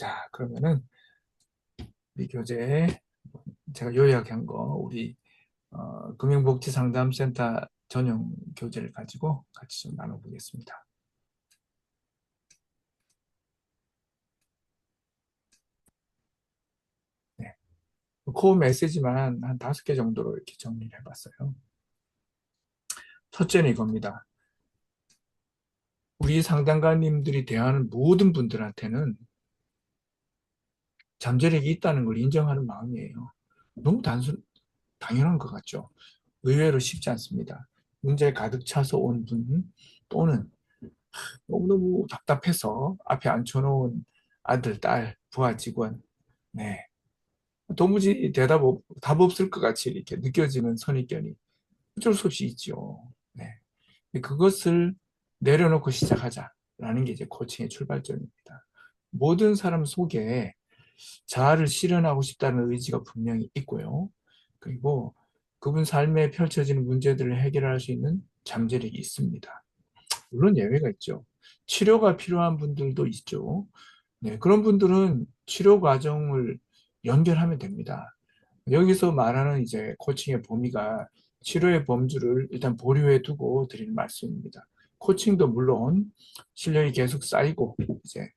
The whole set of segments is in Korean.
자, 그러면은 이 교재 제가 요약한 거 우리 금융복지상담센터 전용 교재를 가지고 같이 좀 나눠보겠습니다. 네. 코어 메시지만 한 5개 정도로 이렇게 정리를 해봤어요. 첫째는 이겁니다. 우리 상담가님들이 대하는 모든 분들한테는 잠재력이 있다는 걸 인정하는 마음이에요. 너무 당연한 것 같죠? 의외로 쉽지 않습니다. 문제에 가득 차서 온 분 또는 너무너무 답답해서 앞에 앉혀놓은 아들, 딸, 부하 직원, 네. 도무지 답 없을 것 같이 이렇게 느껴지는 선입견이 어쩔 수 없이 있죠. 네. 그것을 내려놓고 시작하자라는 게 이제 코칭의 출발점입니다. 모든 사람 속에 자아를 실현하고 싶다는 의지가 분명히 있고요. 그리고 그분 삶에 펼쳐지는 문제들을 해결할 수 있는 잠재력이 있습니다. 물론 예외가 있죠. 치료가 필요한 분들도 있죠. 네, 그런 분들은 치료 과정을 연결하면 됩니다. 여기서 말하는 이제 코칭의 범위가 치료의 범주를 일단 보류해 두고 드리는 말씀입니다. 코칭도 물론 실력이 계속 쌓이고 이제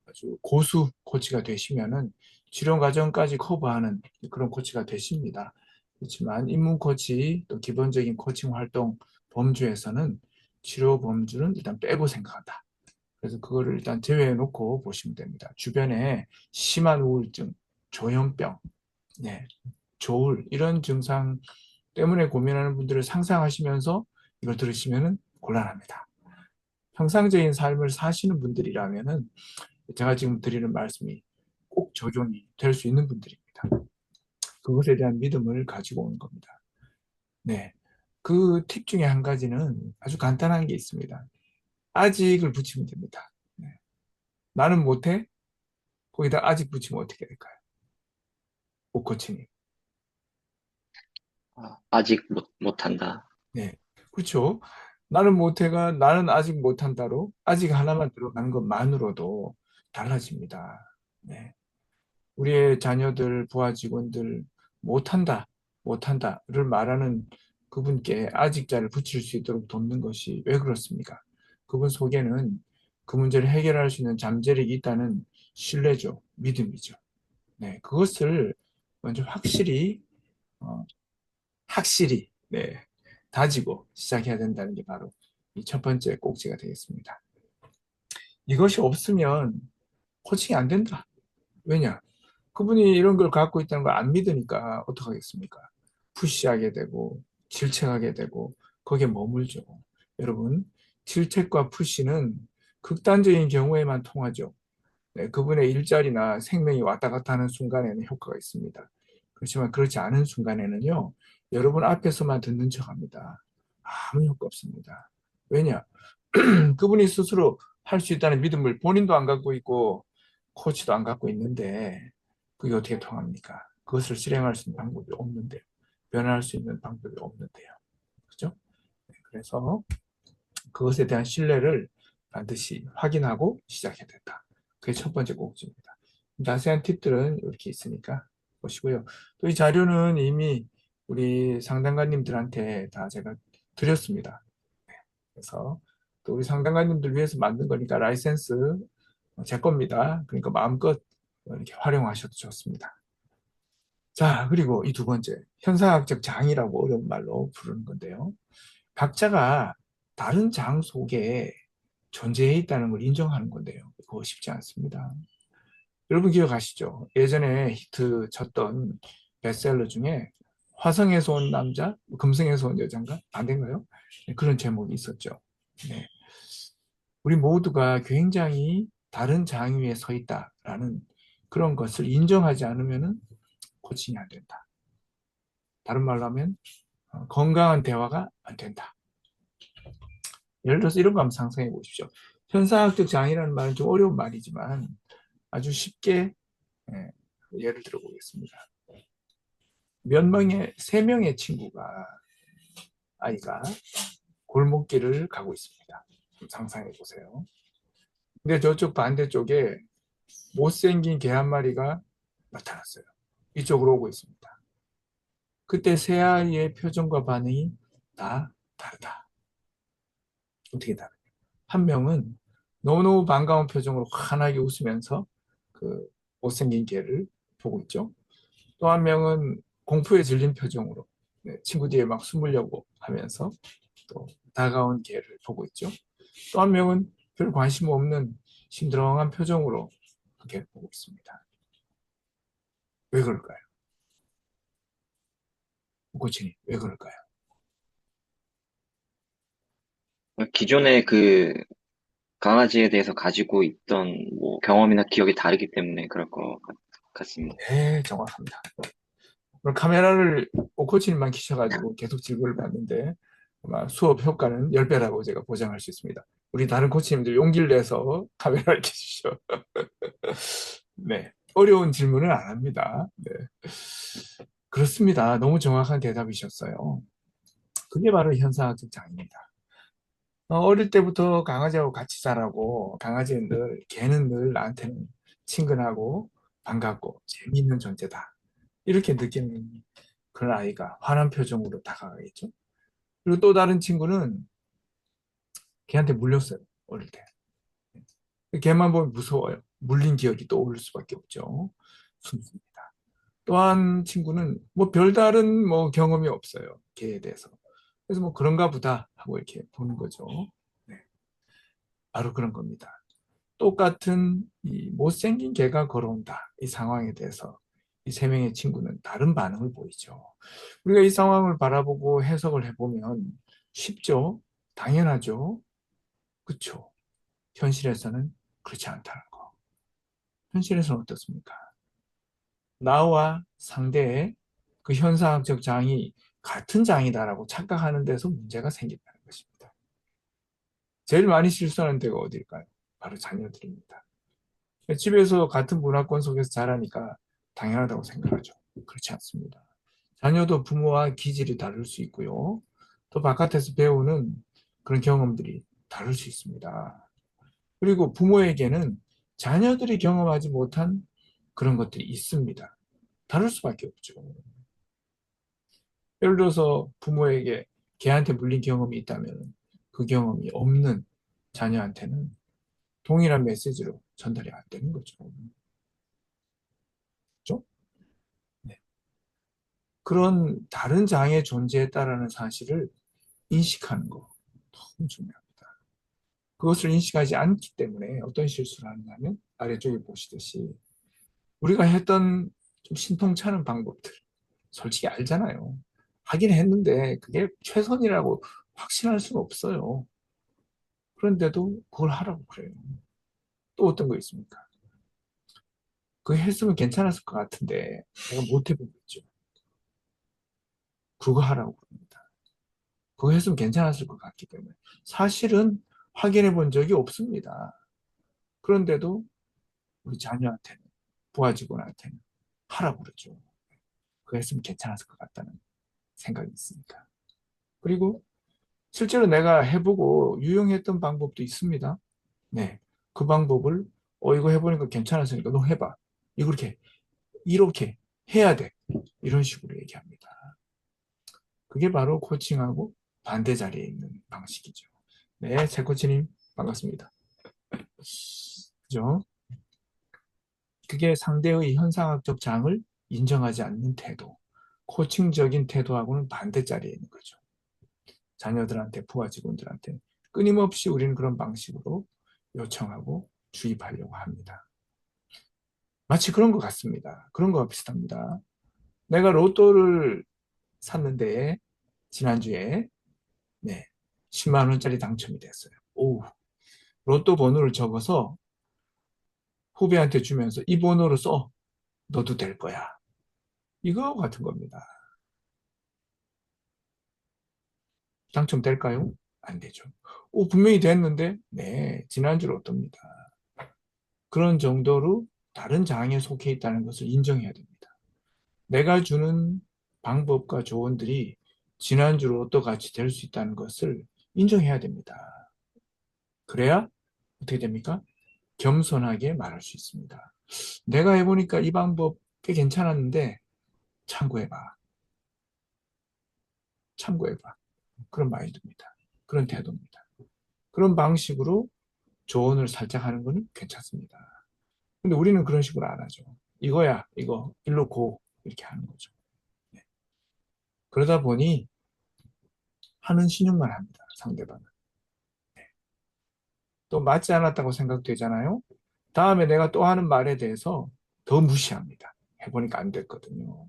아주 고수 코치가 되시면은 치료 과정까지 커버하는 그런 코치가 되십니다. 그렇지만 입문 코치 또 기본적인 코칭 활동 범주에서는 치료 범주는 일단 빼고 생각한다. 그래서 그거를 일단 제외해 놓고 보시면 됩니다. 주변에 심한 우울증, 조현병, 네, 조울 이런 증상 때문에 고민하는 분들을 상상하시면서 이걸 들으시면 곤란합니다. 평상적인 삶을 사시는 분들이라면은 제가 지금 드리는 말씀이 꼭 적용이 될 수 있는 분들입니다. 그것에 대한 믿음을 가지고 오는 겁니다. 네. 그 팁 중에 한 가지는 아주 간단한 게 있습니다. 아직을 붙이면 됩니다. 네. 나는 못해? 거기다 아직 붙이면 어떻게 될까요? 복코치님. 아직 못한다. 네. 그렇죠. 나는 못해가 나는 아직 못한다로 아직 하나만 들어가는 것만으로도 달라집니다. 네. 우리의 자녀들, 부하 직원들 못한다, 못한다를 말하는 그분께 아직자를 붙일 수 있도록 돕는 것이 왜 그렇습니까? 그분 속에는 그 문제를 해결할 수 있는 잠재력이 있다는 신뢰죠, 믿음이죠. 네, 그것을 먼저 어, 확실히, 네, 다지고 시작해야 된다는 게 바로 이 첫 번째 꼭지가 되겠습니다. 이것이 없으면 코칭이 안 된다. 왜냐? 그분이 이런 걸 갖고 있다는 걸 안 믿으니까 어떡하겠습니까? 푸시하게 되고 질책하게 되고 거기에 머물죠. 여러분, 질책과 푸시는 극단적인 경우에만 통하죠. 네, 그분의 일자리나 생명이 왔다 갔다 하는 순간에는 효과가 있습니다. 그렇지만 그렇지 않은 순간에는요, 여러분 앞에서만 듣는 척 합니다. 아무 효과 없습니다. 왜냐? 그분이 스스로 할 수 있다는 믿음을 본인도 안 갖고 있고, 코치도 안 갖고 있는데, 그게 어떻게 통합니까? 그것을 실행할 수 있는 방법이 없는데요. 변화할 수 있는 방법이 없는데요. 그죠? 네, 그래서 그것에 대한 신뢰를 반드시 확인하고 시작해야 된다. 그게 첫 번째 꼭지입니다. 자세한 팁들은 이렇게 있으니까 보시고요. 또 이 자료는 이미 우리 상담가님들한테 다 제가 드렸습니다. 네, 그래서 또 우리 상담가님들 위해서 만든 거니까 라이센스 제 겁니다. 그러니까 마음껏 이렇게 활용하셔도 좋습니다. 자, 그리고 이 두 번째, 현상학적 장이라고 어려운 말로 부르는 건데요. 각자가 다른 장 속에 존재해 있다는 걸 인정하는 건데요. 그거 쉽지 않습니다. 여러분 기억하시죠? 예전에 히트 쳤던 베스트셀러 중에 화성에서 온 남자, 금성에서 온 여자인가? 반대인가요? 네, 그런 제목이 있었죠. 네. 우리 모두가 굉장히 다른 장 위에 서 있다라는 그런 것을 인정하지 않으면 코칭이 안 된다. 다른 말로 하면 건강한 대화가 안 된다. 예를 들어서 이런 거 한번 상상해 보십시오. 현상학적 장애라는 말은 좀 어려운 말이지만 아주 쉽게 예, 예를 들어 보겠습니다. 세 명의 아이가 골목길을 가고 있습니다. 좀 상상해 보세요. 근데 저쪽 반대쪽에 못생긴 개 한 마리가 나타났어요. 이쪽으로 오고 있습니다. 그때 세 아이의 표정과 반응이 다 다르다. 어떻게 다르냐? 한 명은 너무너무 반가운 표정으로 환하게 웃으면서 그 못생긴 개를 보고 있죠. 또 한 명은 공포에 질린 표정으로 친구 뒤에 막 숨으려고 하면서 또 다가온 개를 보고 있죠. 또 한 명은 별 관심 없는 심드렁한 표정으로 그렇게 보고 있습니다. 왜 그럴까요? 고치니 왜 그럴까요? 기존에 그 강아지에 대해서 가지고 있던 뭐 경험이나 기억이 다르기 때문에 그럴 것 같습니다. 네, 정확합니다. 오늘 카메라를 오코치님만 키셔가지고 계속 질문을 받는데 아마 수업 효과는 10배라고 제가 보장할 수 있습니다. 우리 다른 코치님들 용기를 내서 카메라를 켜주시죠. 네, 어려운 질문을 안 합니다. 네. 그렇습니다. 너무 정확한 대답이셨어요. 그게 바로 현상학적 장애입니다. 어릴 때부터 강아지하고 같이 자라고 강아지는 늘, 개는 늘 나한테는 친근하고 반갑고 재미있는 존재다. 이렇게 느끼는 그런 아이가 환한 표정으로 다가가겠죠. 그리고 또 다른 친구는 걔한테 물렸어요. 어릴 때. 걔만 보면 무서워요. 물린 기억이 떠오를 수밖에 없죠. 순수입니다. 또한 친구는 뭐 별다른 뭐 경험이 없어요. 걔에 대해서. 그래서 뭐 그런가 보다 하고 이렇게 보는 거죠. 네, 바로 그런 겁니다. 똑같은 이 못생긴 개가 걸어온다. 이 상황에 대해서 이 세 명의 친구는 다른 반응을 보이죠. 우리가 이 상황을 바라보고 해석을 해보면 쉽죠? 당연하죠? 그렇죠? 현실에서는 그렇지 않다는 거. 현실에서는 어떻습니까? 나와 상대의 그 현상학적 장이 같은 장이다라고 착각하는 데서 문제가 생긴다는 것입니다. 제일 많이 실수하는 데가 어딜까요? 바로 자녀들입니다. 집에서 같은 문화권 속에서 자라니까 당연하다고 생각하죠. 그렇지 않습니다. 자녀도 부모와 기질이 다를 수 있고요. 또 바깥에서 배우는 그런 경험들이 다를 수 있습니다. 그리고 부모에게는 자녀들이 경험하지 못한 그런 것들이 있습니다. 다를 수밖에 없죠. 예를 들어서 부모에게 개한테 물린 경험이 있다면 그 경험이 없는 자녀한테는 동일한 메시지로 전달이 안 되는 거죠. 그렇죠? 네. 그런 다른 장애 존재했다라는 사실을 인식하는 거 너무 중요합니다. 그것을 인식하지 않기 때문에 어떤 실수를 하느냐면 아래쪽에 보시듯이 우리가 했던 좀 신통찮은 방법들 솔직히 알잖아요. 하긴 했는데 그게 최선이라고 확신할 수는 없어요. 그런데도 그걸 하라고 그래요. 또 어떤 거 있습니까? 그거 했으면 괜찮았을 것 같은데 내가 못 해보겠죠. 그거 하라고 그럽니다. 그거 했으면 괜찮았을 것 같기 때문에 사실은 확인해 본 적이 없습니다. 그런데도 우리 자녀한테는 부하 직원한테는 하라고 그러죠. 그거 했으면 괜찮았을 것 같다는 생각이 있으니까. 그리고 실제로 내가 해보고 유용했던 방법도 있습니다. 네. 그 방법을 이거 해보니까 괜찮았으니까 너 해봐. 이렇게 해야 돼. 이런 식으로 얘기합니다. 그게 바로 코칭하고 반대 자리에 있는 방식이죠. 네, 새 코치님 반갑습니다. 그죠? 그게 상대의 현상학적 장을 인정하지 않는 태도, 코칭적인 태도하고는 반대 자리에 있는 거죠. 자녀들한테, 부하 직원들한테 끊임없이 우리는 그런 방식으로 요청하고 주입하려고 합니다. 마치 그런 것 같습니다. 그런 거와 비슷합니다. 내가 로또를 샀는데 지난주에 네, 10만 원짜리 당첨이 됐어요. 오, 로또 번호를 적어서 후배한테 주면서 이 번호로 써. 너도 될 거야. 이거 같은 겁니다. 당첨될까요? 안 되죠. 오, 분명히 됐는데 네, 지난주 로또입니다. 그런 정도로 다른 장애에 속해 있다는 것을 인정해야 됩니다. 내가 주는 방법과 조언들이 지난주 로또 같이 될 수 있다는 것을 인정해야 됩니다. 그래야 어떻게 됩니까? 겸손하게 말할 수 있습니다. 내가 해보니까 이 방법 꽤 괜찮았는데 참고해봐. 참고해봐. 그런 마인드입니다. 그런 태도입니다. 그런 방식으로 조언을 살짝 하는 거는 괜찮습니다. 근데 우리는 그런 식으로 안 하죠. 이거야, 이거, 일로 고. 이렇게 하는 거죠. 네. 그러다 보니 하는 신용만 합니다. 상대방은. 또 맞지 않았다고 생각되잖아요. 다음에 내가 또 하는 말에 대해서 더 무시합니다. 해보니까 안 됐거든요.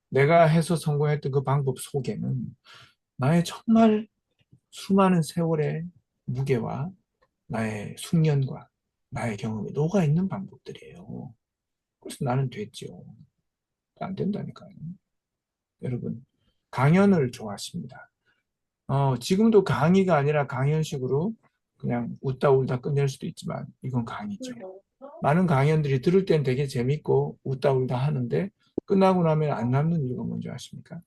내가 해서 성공했던 그 방법 속에는 나의 정말 수많은 세월의 무게와 나의 숙련과 나의 경험이 녹아있는 방법들이에요. 그래서 나는 됐죠. 안 된다니까요. 여러분, 강연을 좋아하십니다. 지금도 강의가 아니라 강연식으로 그냥 웃다 울다 끝낼 수도 있지만 이건 강의죠. 많은 강연들이 들을 땐 되게 재밌고 웃다 울다 하는데 끝나고 나면 안 남는 이유가 뭔지 아십니까?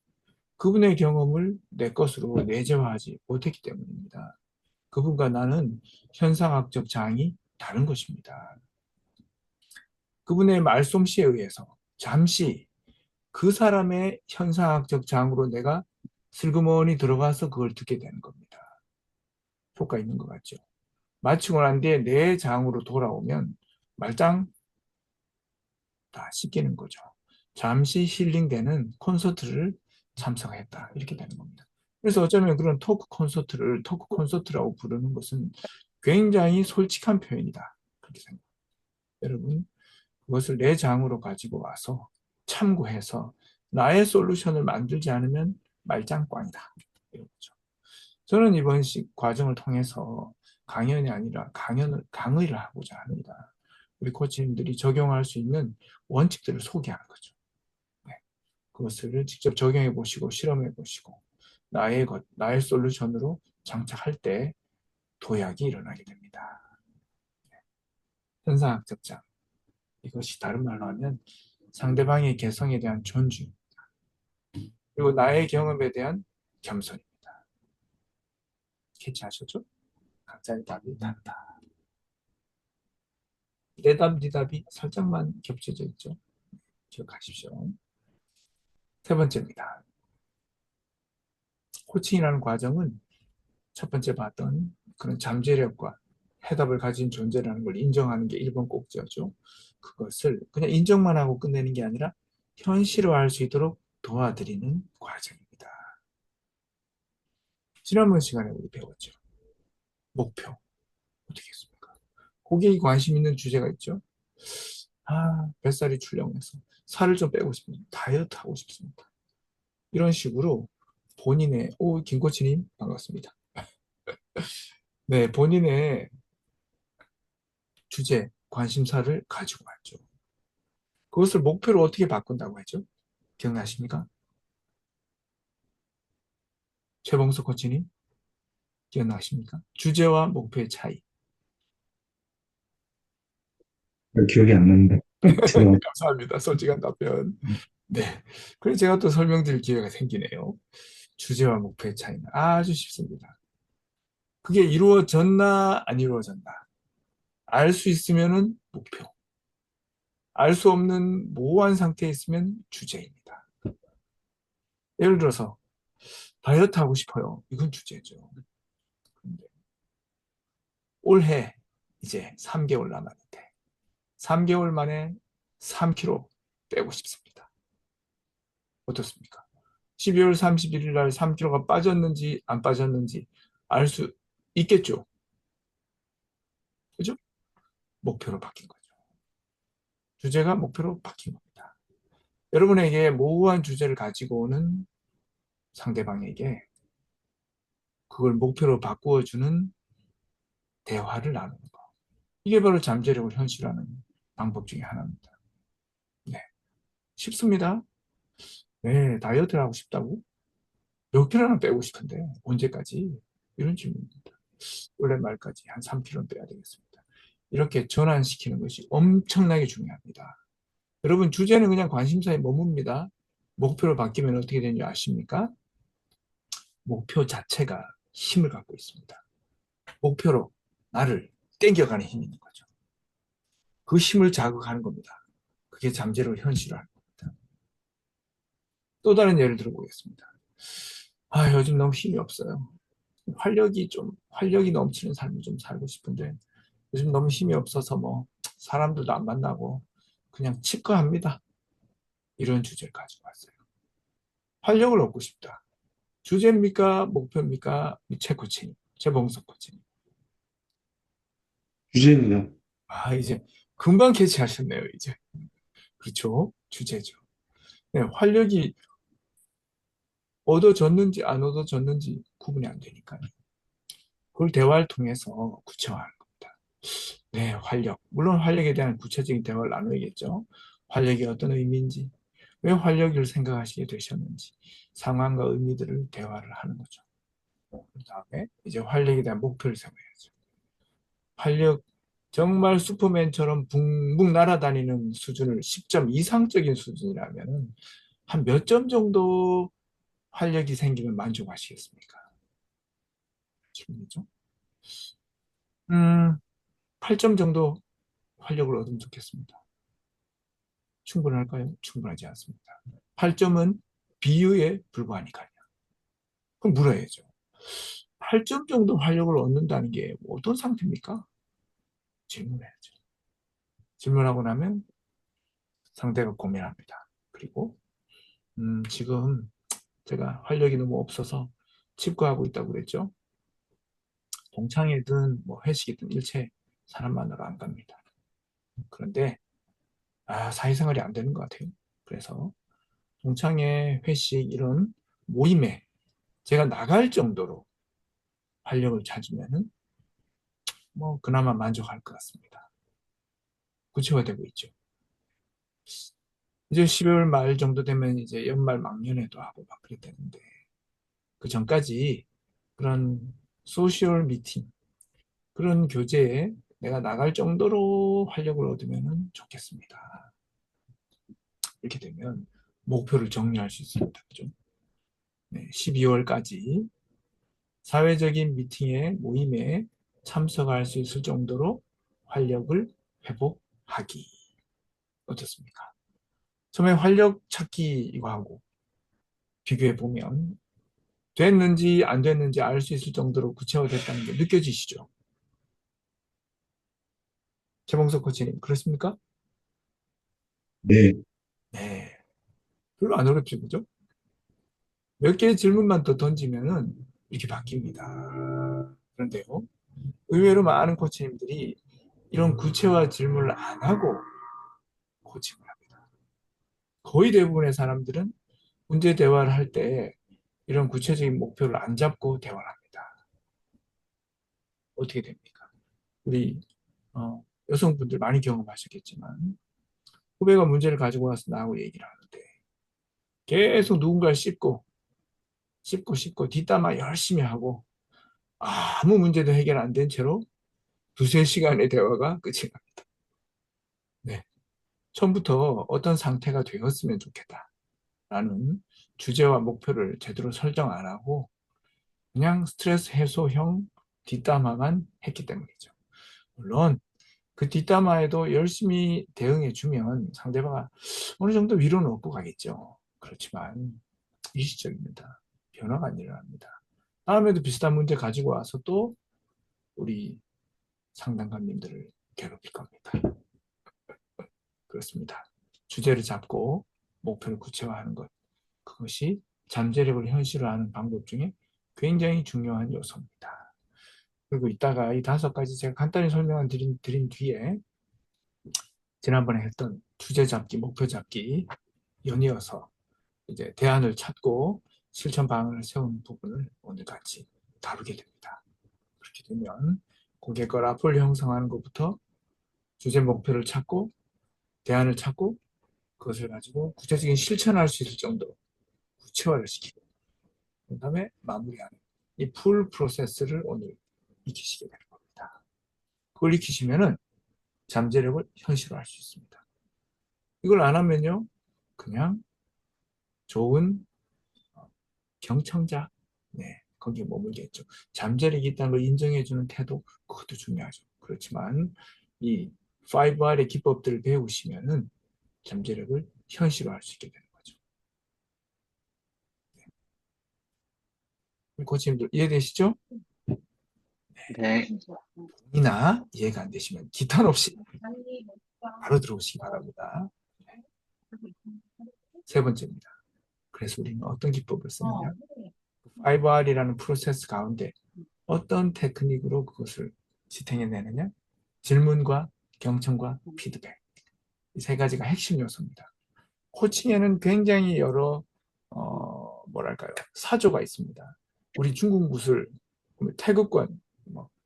그분의 경험을 내 것으로 내재화하지 못했기 때문입니다. 그분과 나는 현상학적 장이 다른 것입니다. 그분의 말솜씨에 의해서 잠시 그 사람의 현상학적 장으로 내가 슬그머니 들어가서 그걸 듣게 되는 겁니다. 효과 있는 것 같죠? 마치고 난 뒤에 내 장으로 돌아오면 말짱 다 씻기는 거죠. 잠시 힐링되는 콘서트를 참석했다. 이렇게 되는 겁니다. 그래서 어쩌면 그런 토크 콘서트를 토크 콘서트라고 부르는 것은 굉장히 솔직한 표현이다. 그렇게 생각합니다. 여러분, 그것을 내 장으로 가지고 와서 참고해서 나의 솔루션을 만들지 않으면 말짱꽝이다. 이런 거죠. 저는 이번 과정을 통해서 강연이 아니라 강의를 하고자 합니다. 우리 코치님들이 적용할 수 있는 원칙들을 소개하는 거죠. 네. 그것을 직접 적용해 보시고 실험해 보시고 나의 솔루션으로 장착할 때 도약이 일어나게 됩니다. 현상학적 장. 이것이 다른 말로 하면 상대방의 개성에 대한 존중, 그리고 나의 경험에 대한 겸손입니다. 캐치하셨죠? 각자의 답이 다르다. 내 답, 네 답이 살짝만 겹쳐져 있죠. 기억하십시오. 세 번째입니다. 코칭이라는 과정은 첫 번째 봤던 그런 잠재력과 해답을 가진 존재라는 걸 인정하는 게 1번 꼭지였죠. 그것을 그냥 인정만 하고 끝내는 게 아니라 현실화할 수 있도록 도와드리는 과정입니다. 지난번 시간에 우리 배웠죠. 목표. 어떻게 했습니까? 고객이 관심 있는 주제가 있죠. 뱃살이 출렁해서 살을 좀 빼고 싶습니다. 다이어트 하고 싶습니다. 이런 식으로 본인의, 김코치님, 반갑습니다. 네, 본인의 주제, 관심사를 가지고 왔죠. 그것을 목표로 어떻게 바꾼다고 했죠? 기억나십니까? 최봉석 코치님, 기억나십니까? 주제와 목표의 차이. 기억이 안 나는데. 죄송. 감사합니다. 솔직한 답변. 네. 그래서 제가 또 설명드릴 기회가 생기네요. 주제와 목표의 차이는 아주 쉽습니다. 그게 이루어졌나, 안 이루어졌나. 알 수 있으면은 목표. 알 수 없는 모호한 상태에 있으면 주제입니다. 예를 들어서, 다이어트 하고 싶어요. 이건 주제죠. 근데 올해 이제 3개월 남았는데, 3개월 만에 3kg 빼고 싶습니다. 어떻습니까? 12월 31일 날 3kg가 빠졌는지 안 빠졌는지 알 수 있겠죠. 그죠? 목표로 바뀐 거죠. 주제가 목표로 바뀐 겁니다. 여러분에게 모호한 주제를 가지고 오는 상대방에게 그걸 목표로 바꾸어주는 대화를 나누는 거. 이게 바로 잠재력을 현실화하는 방법 중에 하나입니다. 네. 쉽습니다. 네, 다이어트를 하고 싶다고? 몇 킬로나 빼고 싶은데 언제까지? 이런 질문입니다. 올해 말까지 한 3kg 빼야 되겠습니다. 이렇게 전환시키는 것이 엄청나게 중요합니다. 여러분 주제는 그냥 관심사에 머뭅니다. 목표로 바뀌면 어떻게 되는지 아십니까? 목표 자체가 힘을 갖고 있습니다. 목표로 나를 땡겨가는 힘이 있는 거죠. 그 힘을 자극하는 겁니다. 그게 잠재력을 현실화하는 겁니다. 또 다른 예를 들어보겠습니다. 요즘 너무 힘이 없어요. 활력이 넘치는 삶을 좀 살고 싶은데 요즘 너무 힘이 없어서 뭐 사람들도 안 만나고 그냥 치과합니다. 이런 주제를 가지고 왔어요. 활력을 얻고 싶다. 주제입니까? 목표입니까? 최 코치님, 최봉석 코치님. 주제입니다. 이제 금방 캐치하셨네요, 이제. 그렇죠? 주제죠. 네, 활력이 얻어졌는지 안 얻어졌는지 구분이 안 되니까요. 그걸 대화를 통해서 구체화하는 겁니다. 네, 활력. 물론 활력에 대한 구체적인 대화를 나눠야겠죠. 활력이 어떤 의미인지, 왜 활력을 생각하시게 되셨는지, 상황과 의미들을 대화를 하는 거죠. 그 다음에 이제 활력에 대한 목표를 세워야죠. 활력, 정말 슈퍼맨처럼 붕붕 날아다니는 수준을 10점 이상적인 수준이라면 한 몇 점 정도 활력이 생기면 만족하시겠습니까? 질문이죠. 8점 정도 활력을 얻으면 좋겠습니다. 충분할까요? 충분하지 않습니다. 8점은 비유에 불과하니까요. 그럼 물어야죠. 8점 정도 활력을 얻는다는 게 어떤 상태입니까? 질문해야죠. 질문하고 나면 상대가 고민합니다. 그리고 지금 제가 활력이 너무 없어서 치과하고 있다고 그랬죠. 동창회든 뭐 회식이든 일체 사람 만나러 안 갑니다. 그런데 사회생활이 안 되는 것 같아요. 그래서 동창회, 회식 이런 모임에 제가 나갈 정도로 활력을 찾으면은 뭐 그나마 만족할 것 같습니다. 구체화되고 있죠. 이제 12월 말 정도 되면 이제 연말 막년회도 하고 막 그랬다는데 그 전까지 그런 소셜 미팅 그런 교제에 내가 나갈 정도로 활력을 얻으면 좋겠습니다. 이렇게 되면 목표를 정리할 수 있습니다. 그죠? 네, 12월까지 사회적인 모임에 참석할 수 있을 정도로 활력을 회복하기. 어떻습니까? 처음에 활력 찾기 이거 하고 비교해 보면 됐는지 안 됐는지 알 수 있을 정도로 구체화됐다는 게 느껴지시죠? 최봉석 코치님, 그렇습니까? 네, 네. 별로 안 어렵죠, 그죠? 몇 개의 질문만 더 던지면은 이렇게 바뀝니다. 그런데요, 의외로 많은 코치님들이 이런 구체화 질문을 안 하고 코칭을 합니다. 거의 대부분의 사람들은 문제 대화를 할 때 이런 구체적인 목표를 안 잡고 대화를 합니다. 어떻게 됩니까? 우리 여성분들 많이 경험하셨겠지만 후배가 문제를 가지고 와서 나하고 얘기를 하는데 계속 누군가를 씹고 뒷담화 열심히 하고 아무 문제도 해결 안 된 채로 두세 시간의 대화가 끝이 납니다. 네. 처음부터 어떤 상태가 되었으면 좋겠다라는 주제와 목표를 제대로 설정 안 하고 그냥 스트레스 해소형 뒷담화만 했기 때문이죠. 물론 그 뒷담화에도 열심히 대응해 주면 상대방이 어느 정도 위로는 얻고 가겠죠. 그렇지만 일시적입니다. 변화가 안 일어납니다. 다음에도 비슷한 문제 가지고 와서 또 우리 상담가님들을 괴롭힐 겁니다. 그렇습니다. 주제를 잡고 목표를 구체화하는 것. 그것이 잠재력을 현실화하는 방법 중에 굉장히 중요한 요소입니다. 그리고 이따가 이 5가지 제가 간단히 설명을 드린 뒤에 지난번에 했던 주제 잡기, 목표 잡기 연이어서 이제 대안을 찾고 실천 방안을 세우는 부분을 오늘 같이 다루게 됩니다. 그렇게 되면 고객과 라포를 형성하는 것부터 주제 목표를 찾고 대안을 찾고 그것을 가지고 구체적인 실천할 수 있을 정도로 구체화를 시키고 그 다음에 마무리하는 이 풀 프로세스를 오늘 익히시게 되는 겁니다. 그걸 익히시면은 잠재력을 현실화할 수 있습니다. 이걸 안 하면요 그냥 좋은 경청자 거기에 머물겠죠. 잠재력이 있다는 걸 인정해주는 태도 그것도 중요하죠. 그렇지만 이 5R의 기법들을 배우시면은 잠재력을 현실화할 수 있게 되는 거죠. 코치님들 이해되시죠? 네. 이나 이해가 안 되시면 기탄 없이 바로 들어오시기 바랍니다. 세 번째입니다. 그래서 우리는 어떤 기법을 쓰느냐? 5R이라는 프로세스 가운데 어떤 테크닉으로 그것을 지탱해내느냐? 질문과 경청과 피드백. 이 세 가지가 핵심 요소입니다. 코칭에는 굉장히 여러 뭐랄까요? 사조가 있습니다. 우리 중국 무술, 태극권,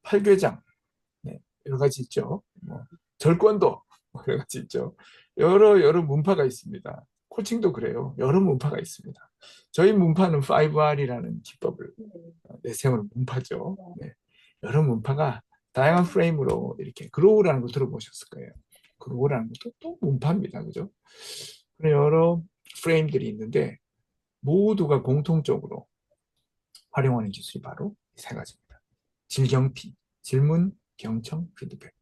팔괘장, 네, 여러 가지 있죠. 절권도 여러 가지 있죠. 여러 문파가 있습니다. 코칭도 그래요. 여러 문파가 있습니다. 저희 문파는 5R이라는 기법을 내세우는 문파죠. 네. 여러 문파가 다양한 프레임으로 이렇게 그로우라는 거 들어보셨을 거예요. 그로우라는 것도 또 문파입니다. 그죠? 여러 프레임들이 있는데 모두가 공통적으로 활용하는 기술이 바로 이 세 가지입니다. 질경피, 질문, 경청, 피드백.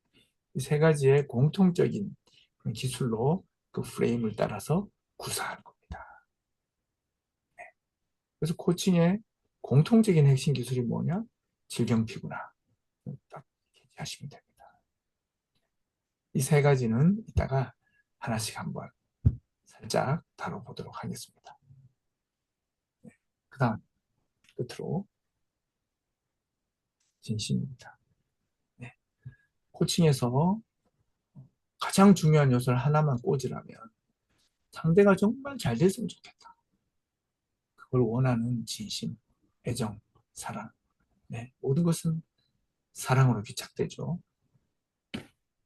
이 세 가지의 공통적인 기술로 그 프레임을 따라서 구사하는 겁니다. 네. 그래서 코칭의 공통적인 핵심 기술이 뭐냐? 질경피구나. 딱 캐치하시면 됩니다. 이 세 가지는 이따가 하나씩 한번 살짝 다뤄보도록 하겠습니다. 네. 그 다음 끝으로 진심입니다. 네. 코칭에서 가장 중요한 요소를 하나만 꽂으라면 상대가 정말 잘 됐으면 좋겠다. 그걸 원하는 진심, 애정, 사랑. 네. 모든 것은 사랑으로 귀착되죠.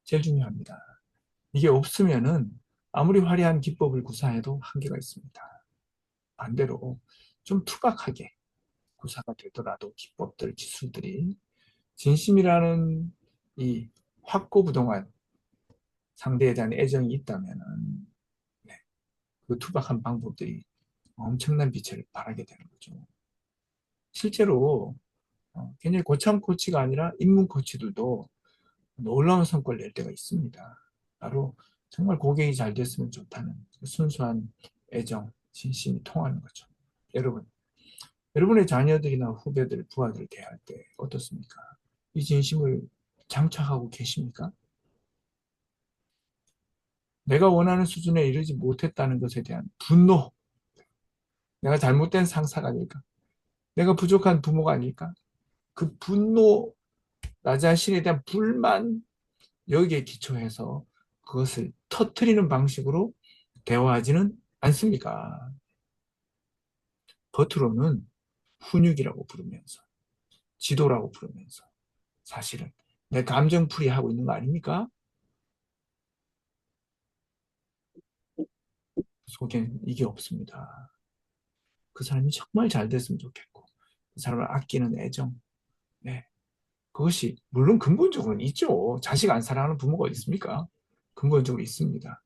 제일 중요합니다. 이게 없으면은 아무리 화려한 기법을 구사해도 한계가 있습니다. 반대로 좀 투박하게 구사가 되더라도 기법들, 기술들이 진심이라는 이 확고부동한 상대에 대한 애정이 있다면은 네, 그 투박한 방법들이 엄청난 빛을 발하게 되는 거죠. 실제로 굉장히 고참 코치가 아니라 입문 코치들도 놀라운 성과를 낼 때가 있습니다. 바로 정말 고객이 잘 됐으면 좋다는 순수한 애정, 진심이 통하는 거죠. 여러분의 자녀들이나 후배들, 부하들을 대할 때 어떻습니까? 이 진심을 장착하고 계십니까? 내가 원하는 수준에 이르지 못했다는 것에 대한 분노, 내가 잘못된 상사가 아닐까? 내가 부족한 부모가 아닐까? 그 분노, 나 자신에 대한 불만, 여기에 기초해서 그것을 터트리는 방식으로 대화하지는 않습니까? 겉으로는 훈육이라고 부르면서, 지도라고 부르면서, 사실은 내 감정풀이 하고 있는 거 아닙니까? 속에는 이게 없습니다. 그 사람이 정말 잘 됐으면 좋겠고, 그 사람을 아끼는 애정, 네. 그것이, 물론 근본적으로는 있죠. 자식 안 사랑하는 부모가 어디 있습니까? 근본적으로 있습니다.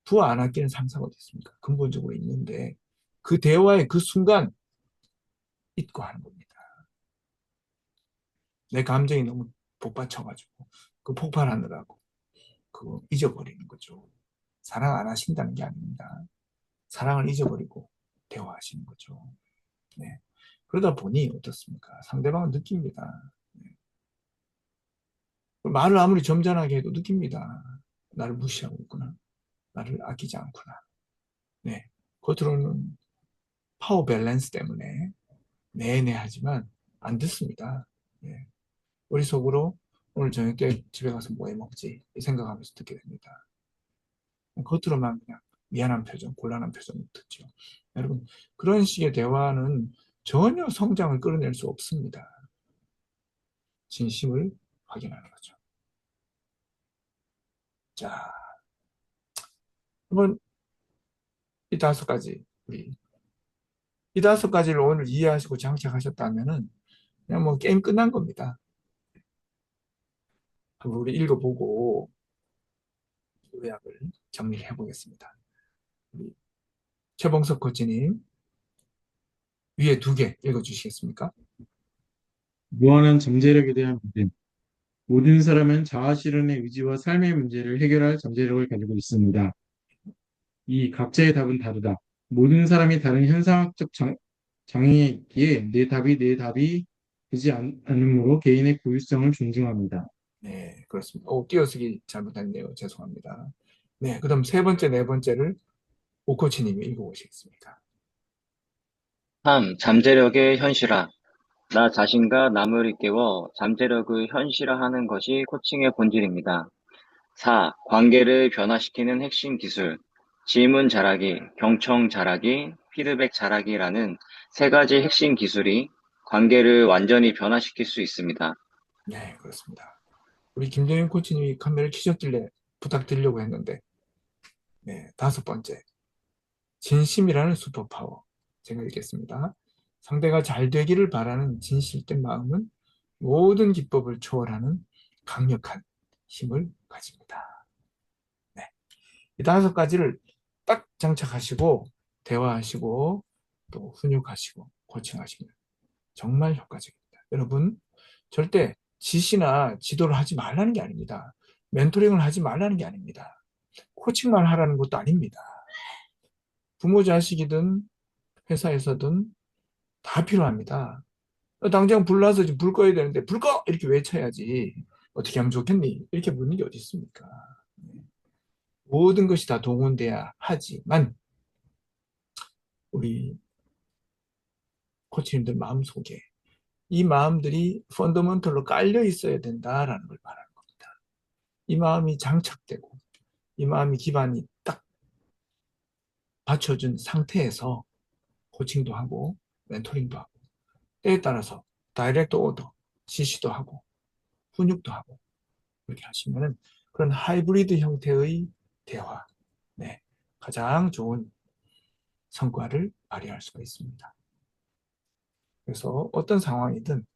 부하 안 아끼는 상사가 어디 있습니까? 근본적으로 있는데, 그 대화의 그 순간 잊고 하는 겁니다. 내 감정이 너무 복받쳐가지고, 그 폭발하느라고, 그거 잊어버리는 거죠. 사랑 안 하신다는 게 아닙니다. 사랑을 잊어버리고 대화하시는 거죠. 네. 그러다 보니 어떻습니까? 상대방은 느낍니다. 네. 말을 아무리 점잖하게 해도 느낍니다. 나를 무시하고 있구나. 나를 아끼지 않구나. 네. 겉으로는 파워 밸런스 때문에 네네 하지만 안 듣습니다. 네. 우리 속으로 오늘 저녁 때 집에 가서 뭐 해 먹지? 이 생각하면서 듣게 됩니다. 겉으로만 그냥 미안한 표정, 곤란한 표정 듣죠. 여러분, 그런 식의 대화는 전혀 성장을 끌어낼 수 없습니다. 진심을 확인하는 거죠. 자, 한번 이 다섯 가지, 이 다섯 가지를 오늘 이해하시고 장착하셨다면은 그냥 뭐 게임 끝난 겁니다. 한번 우리 읽어보고 요약을 정리를 해보겠습니다. 우리 최봉석 코치님, 위에 두 개 읽어주시겠습니까? 무한한 잠재력에 대한 믿음, 모든 사람은 자아 실현의 의지와 삶의 문제를 해결할 잠재력을 가지고 있습니다. 이 각자의 답은 다르다. 모든 사람이 다른 현상학적 장애에 있기에 내 답이 되지 않으므로 개인의 고유성을 존중합니다. 네, 그렇습니다. 띄어쓰기 잘못했네요. 죄송합니다. 네, 그다음 세 번째, 네 번째를 오코치님이 읽어보시겠습니까? 3. 잠재력의 현실화. 나 자신과 남을 일깨워 잠재력을 현실화하는 것이 코칭의 본질입니다. 4. 관계를 변화시키는 핵심 기술. 질문 잘하기, 경청 잘하기, 피드백 잘하기라는 세 가지 핵심 기술이 관계를 완전히 변화시킬 수 있습니다. 네, 그렇습니다. 우리 김정인 코치님이 카메라를 켜셨길래 부탁드리려고 했는데, 네, 다섯 번째, 진심이라는 슈퍼파워. 제가 읽겠습니다. 상대가 잘 되기를 바라는 진실된 마음은 모든 기법을 초월하는 강력한 힘을 가집니다. 네, 이 다섯 가지를 딱 장착하시고 대화하시고 또 훈육하시고 코칭하시면 정말 효과적입니다. 여러분, 절대 지시나 지도를 하지 말라는 게 아닙니다. 멘토링을 하지 말라는 게 아닙니다. 코칭만 하라는 것도 아닙니다. 부모 자식이든 회사에서든 다 필요합니다. 당장 불 나서 불 꺼야 되는데 불 꺼! 이렇게 외쳐야지. 어떻게 하면 좋겠니? 이렇게 묻는 게 어디 있습니까? 모든 것이 다 동원돼야 하지만 우리 코치님들 마음속에 이 마음들이 펀더먼털로 깔려 있어야 된다라는 걸 말하는 겁니다. 이 마음이 장착되고 이 마음이 기반이 딱 받쳐준 상태에서 코칭도 하고 멘토링도 하고 때에 따라서 다이렉트 오더, 지시도 하고 훈육도 하고 이렇게 하시면 그런 하이브리드 형태의 대화, 네, 가장 좋은 성과를 발휘할 수가 있습니다. 그래서 어떤 상황이든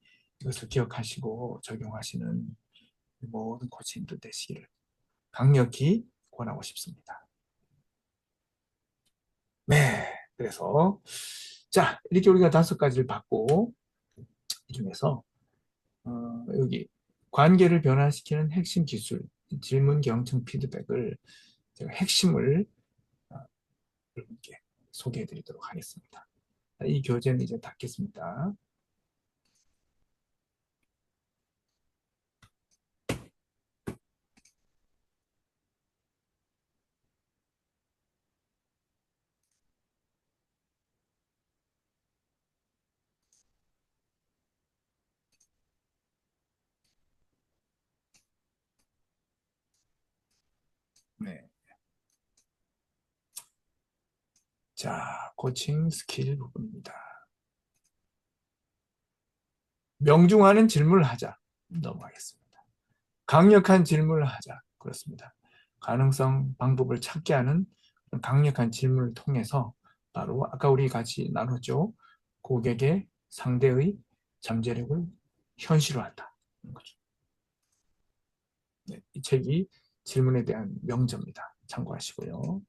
이것을 기억하시고 적용하시는 모든 코치님들 되시기를 강력히 권하고 싶습니다. 네, 그래서 자, 이렇게 우리가 다섯 가지를 받고 이 중에서 여기 관계를 변화시키는 핵심 기술, 질문, 경청, 피드백을 제가 핵심을 어, 여러분께 소개해 드리도록 하겠습니다. 이 교재는 이제 닫겠습니다. 네. 자, 코칭 스킬 부분입니다. 명중하는 질문을 하자. 넘어가겠습니다. 강력한 질문을 하자. 그렇습니다. 가능성, 방법을 찾게 하는 강력한 질문을 통해서 바로 아까 우리 같이 나눴죠. 고객의 상대의 잠재력을 현실화한다. 거죠. 네, 이 책이 질문에 대한 명저입니다. 참고하시고요.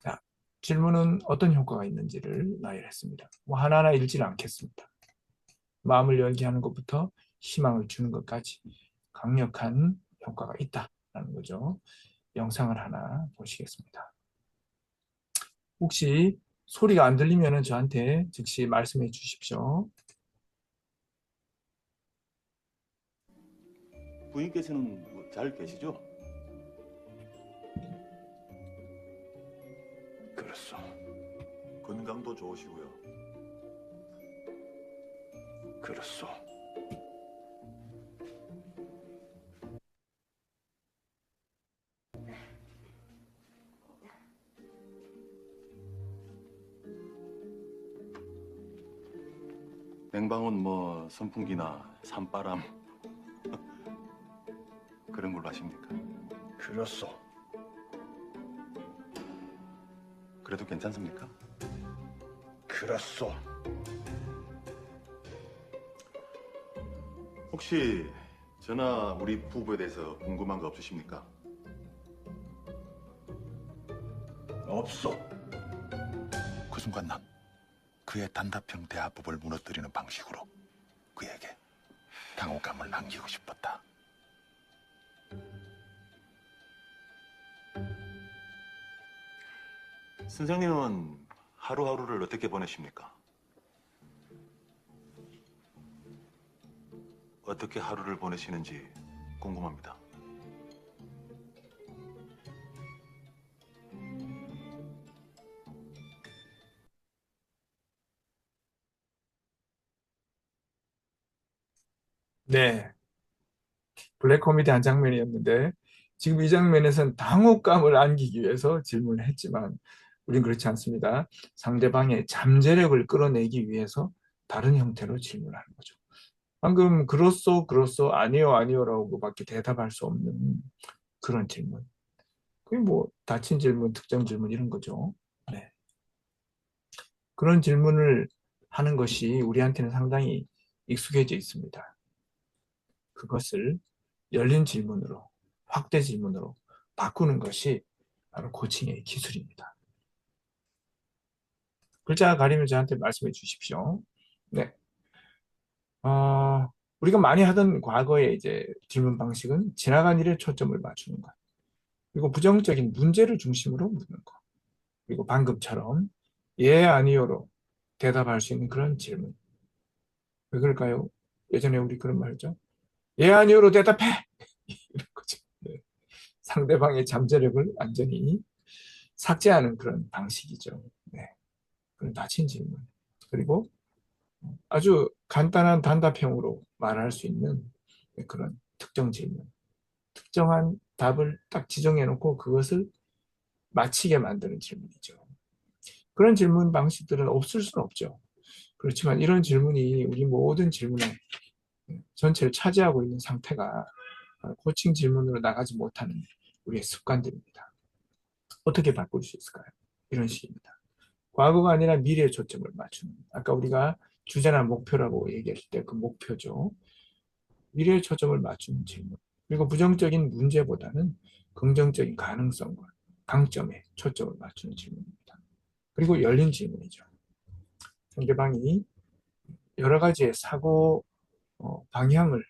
자, 질문은 어떤 효과가 있는지를 나열했습니다. 뭐 하나하나 읽지는 않겠습니다. 마음을 열게 하는 것부터 희망을 주는 것까지 강력한 효과가 있다라는 거죠. 영상을 하나 보시겠습니다. 혹시 소리가 안 들리면 저한테 즉시 말씀해 주십시오. 부인께서는 잘 계시죠? 그렇소. 건강도 좋으시고요. 그렇소. 냉방은 뭐 선풍기나 산바람 그런 걸로 하십니까? 그렇소. 그래도 괜찮습니까? 그렇소. 혹시 저나 우리 부부에 대해서 궁금한 거 없으십니까? 없소. 그 순간 난 그의 단답형 대화법을 무너뜨리는 방식으로 그에게 당혹감을 남기고 싶었다. 선생님은 하루하루를 어떻게 보내십니까? 어떻게 하루를 보내시는지 궁금합니다. 네, 블랙 코미디 한 장면이었는데 지금 이 장면에서는 당혹감을 안기기 위해서 질문을 했지만 우린 그렇지 않습니다. 상대방의 잠재력을 끌어내기 위해서 다른 형태로 질문하는 거죠. 방금 그렇소, 아니요, 아니요라고밖에 대답할 수 없는 그런 질문. 그게 뭐 닫힌 질문, 특정 질문 이런 거죠. 네. 그런 질문을 하는 것이 우리한테는 상당히 익숙해져 있습니다. 그것을 열린 질문으로, 확대 질문으로 바꾸는 것이 바로 코칭의 기술입니다. 글자 가리면 저한테 말씀해 주십시오. 네. 우리가 많이 하던 과거의 이제 질문 방식은 지나간 일에 초점을 맞추는 것. 그리고 부정적인 문제를 중심으로 묻는 것. 그리고 방금처럼 예, 아니요로 대답할 수 있는 그런 질문. 왜 그럴까요? 예전에 우리 그런 말 했죠. 예, 아니요로 대답해! 이런 거죠. 네. 상대방의 잠재력을 완전히 삭제하는 그런 방식이죠. 네. 그런 닫힌 질문. 그리고 아주 간단한 단답형으로 말할 수 있는 그런 특정 질문. 특정한 답을 딱 지정해 놓고 그것을 마치게 만드는 질문이죠. 그런 질문 방식들은 없을 수는 없죠. 그렇지만 이런 질문이 우리 모든 질문의 전체를 차지하고 있는 상태가 코칭 질문으로 나가지 못하는 우리의 습관들입니다. 어떻게 바꿀 수 있을까요? 이런 식입니다. 과거가 아니라 미래에 초점을 맞추는. 아까 우리가 주제나 목표라고 얘기했을 때 그 목표죠. 미래에 초점을 맞추는 질문. 그리고 부정적인 문제보다는 긍정적인 가능성과 강점에 초점을 맞추는 질문입니다. 그리고 열린 질문이죠. 상대방이 여러 가지의 사고 방향을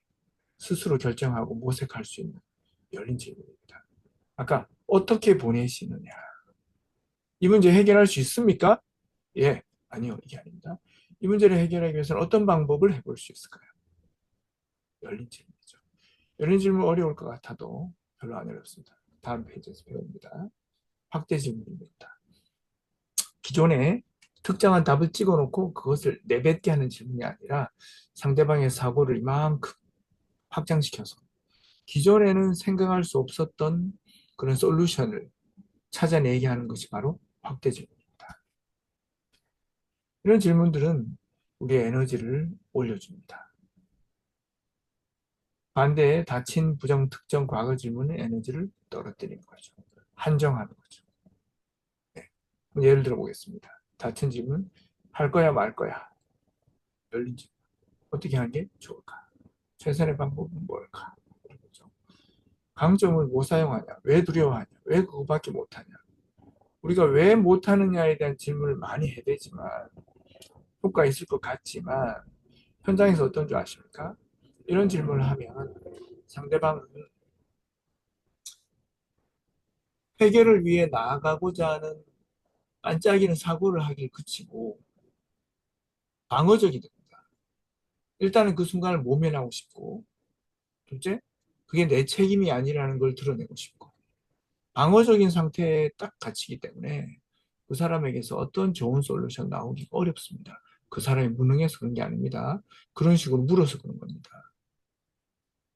스스로 결정하고 모색할 수 있는 열린 질문입니다. 아까 어떻게 보내시느냐. 이 문제 해결할 수 있습니까? 예, 아니요, 이게 아닙니다. 이 문제를 해결하기 위해서는 어떤 방법을 해볼 수 있을까요? 열린 질문이죠. 열린 질문 어려울 것 같아도 별로 안 어렵습니다. 다음 페이지에서 배웁니다. 확대 질문입니다. 기존에 특정한 답을 찍어놓고 그것을 내뱉게 하는 질문이 아니라 상대방의 사고를 이만큼 확장시켜서 기존에는 생각할 수 없었던 그런 솔루션을 찾아내게 하는 것이 바로 확대 질문입니다. 이런 질문들은 우리의 에너지를 올려줍니다. 반대에 닫힌 부정 특정 과거 질문은 에너지를 떨어뜨리는 거죠. 한정하는 거죠. 네. 예를 들어 보겠습니다. 닫힌 질문, 할 거야 말 거야. 열린 질문, 어떻게 하는 게 좋을까? 최선의 방법은 뭘까? 이런 거죠. 강점을 못 사용하냐? 왜 두려워하냐? 왜 그거밖에 못하냐? 우리가 왜 못하느냐에 대한 질문을 많이 해야 되지만 효과 있을 것 같지만 현장에서 어떤 줄 아십니까? 이런 질문을 하면 상대방은 해결을 위해 나아가고자 하는 반짝이는 사고를 하길 그치고 방어적이 됩니다. 일단은 그 순간을 모면하고 싶고, 둘째, 그게 내 책임이 아니라는 걸 드러내고 싶고, 방어적인 상태에 딱 갇히기 때문에 그 사람에게서 어떤 좋은 솔루션 나오기 어렵습니다. 그 사람이 무능해서 그런 게 아닙니다. 그런 식으로 물어서 그런 겁니다.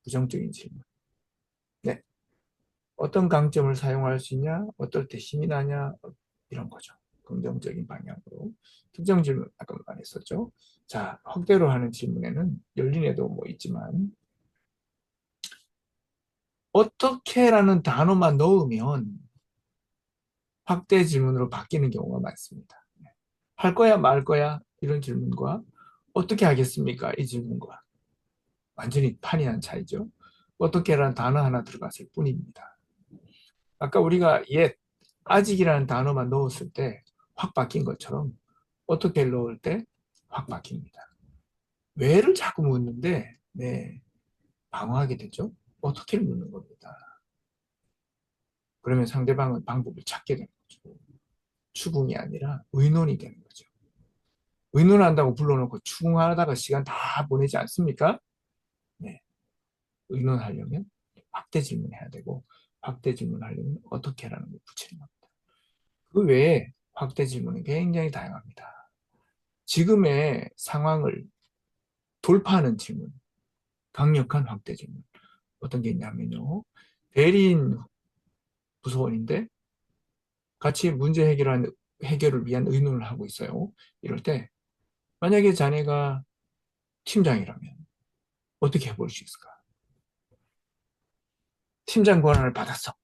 부정적인 질문. 네. 어떤 강점을 사용할 수 있냐? 어떨 때 힘이 나냐? 이런 거죠. 긍정적인 방향으로. 특정 질문, 아까 말했었죠. 자, 확대로 하는 질문에는 열린 애도 뭐 있지만, 어떻게라는 단어만 넣으면 확대 질문으로 바뀌는 경우가 많습니다. 할 거야, 말 거야? 이런 질문과 어떻게 하겠습니까? 이 질문과 완전히 판이 난 차이죠. 어떻게라는 단어 하나 들어갔을 뿐입니다. 아까 우리가 아직이라는 단어만 넣었을 때 확 바뀐 것처럼 어떻게 넣을 때 확 바뀝니다. 왜를 자꾸 묻는데 네, 방어하게 되죠. 어떻게 묻는 겁니다. 그러면 상대방은 방법을 찾게 되는 거죠. 추궁이 아니라 의논이 되는 거죠. 의논한다고 불러놓고 추궁하다가 시간 다 보내지 않습니까? 네, 의논하려면 확대 질문해야 되고, 확대 질문하려면 어떻게 하라는 걸 붙이는 겁니다. 그 외에 확대 질문은 굉장히 다양합니다. 지금의 상황을 돌파하는 질문, 강력한 확대 질문. 어떤 게 있냐면요. 대리인 부서원인데 같이 문제 해결을 위한 의논을 하고 있어요. 이럴 때 만약에 자네가 팀장이라면 어떻게 해볼 수 있을까? 팀장 권한을 받았어.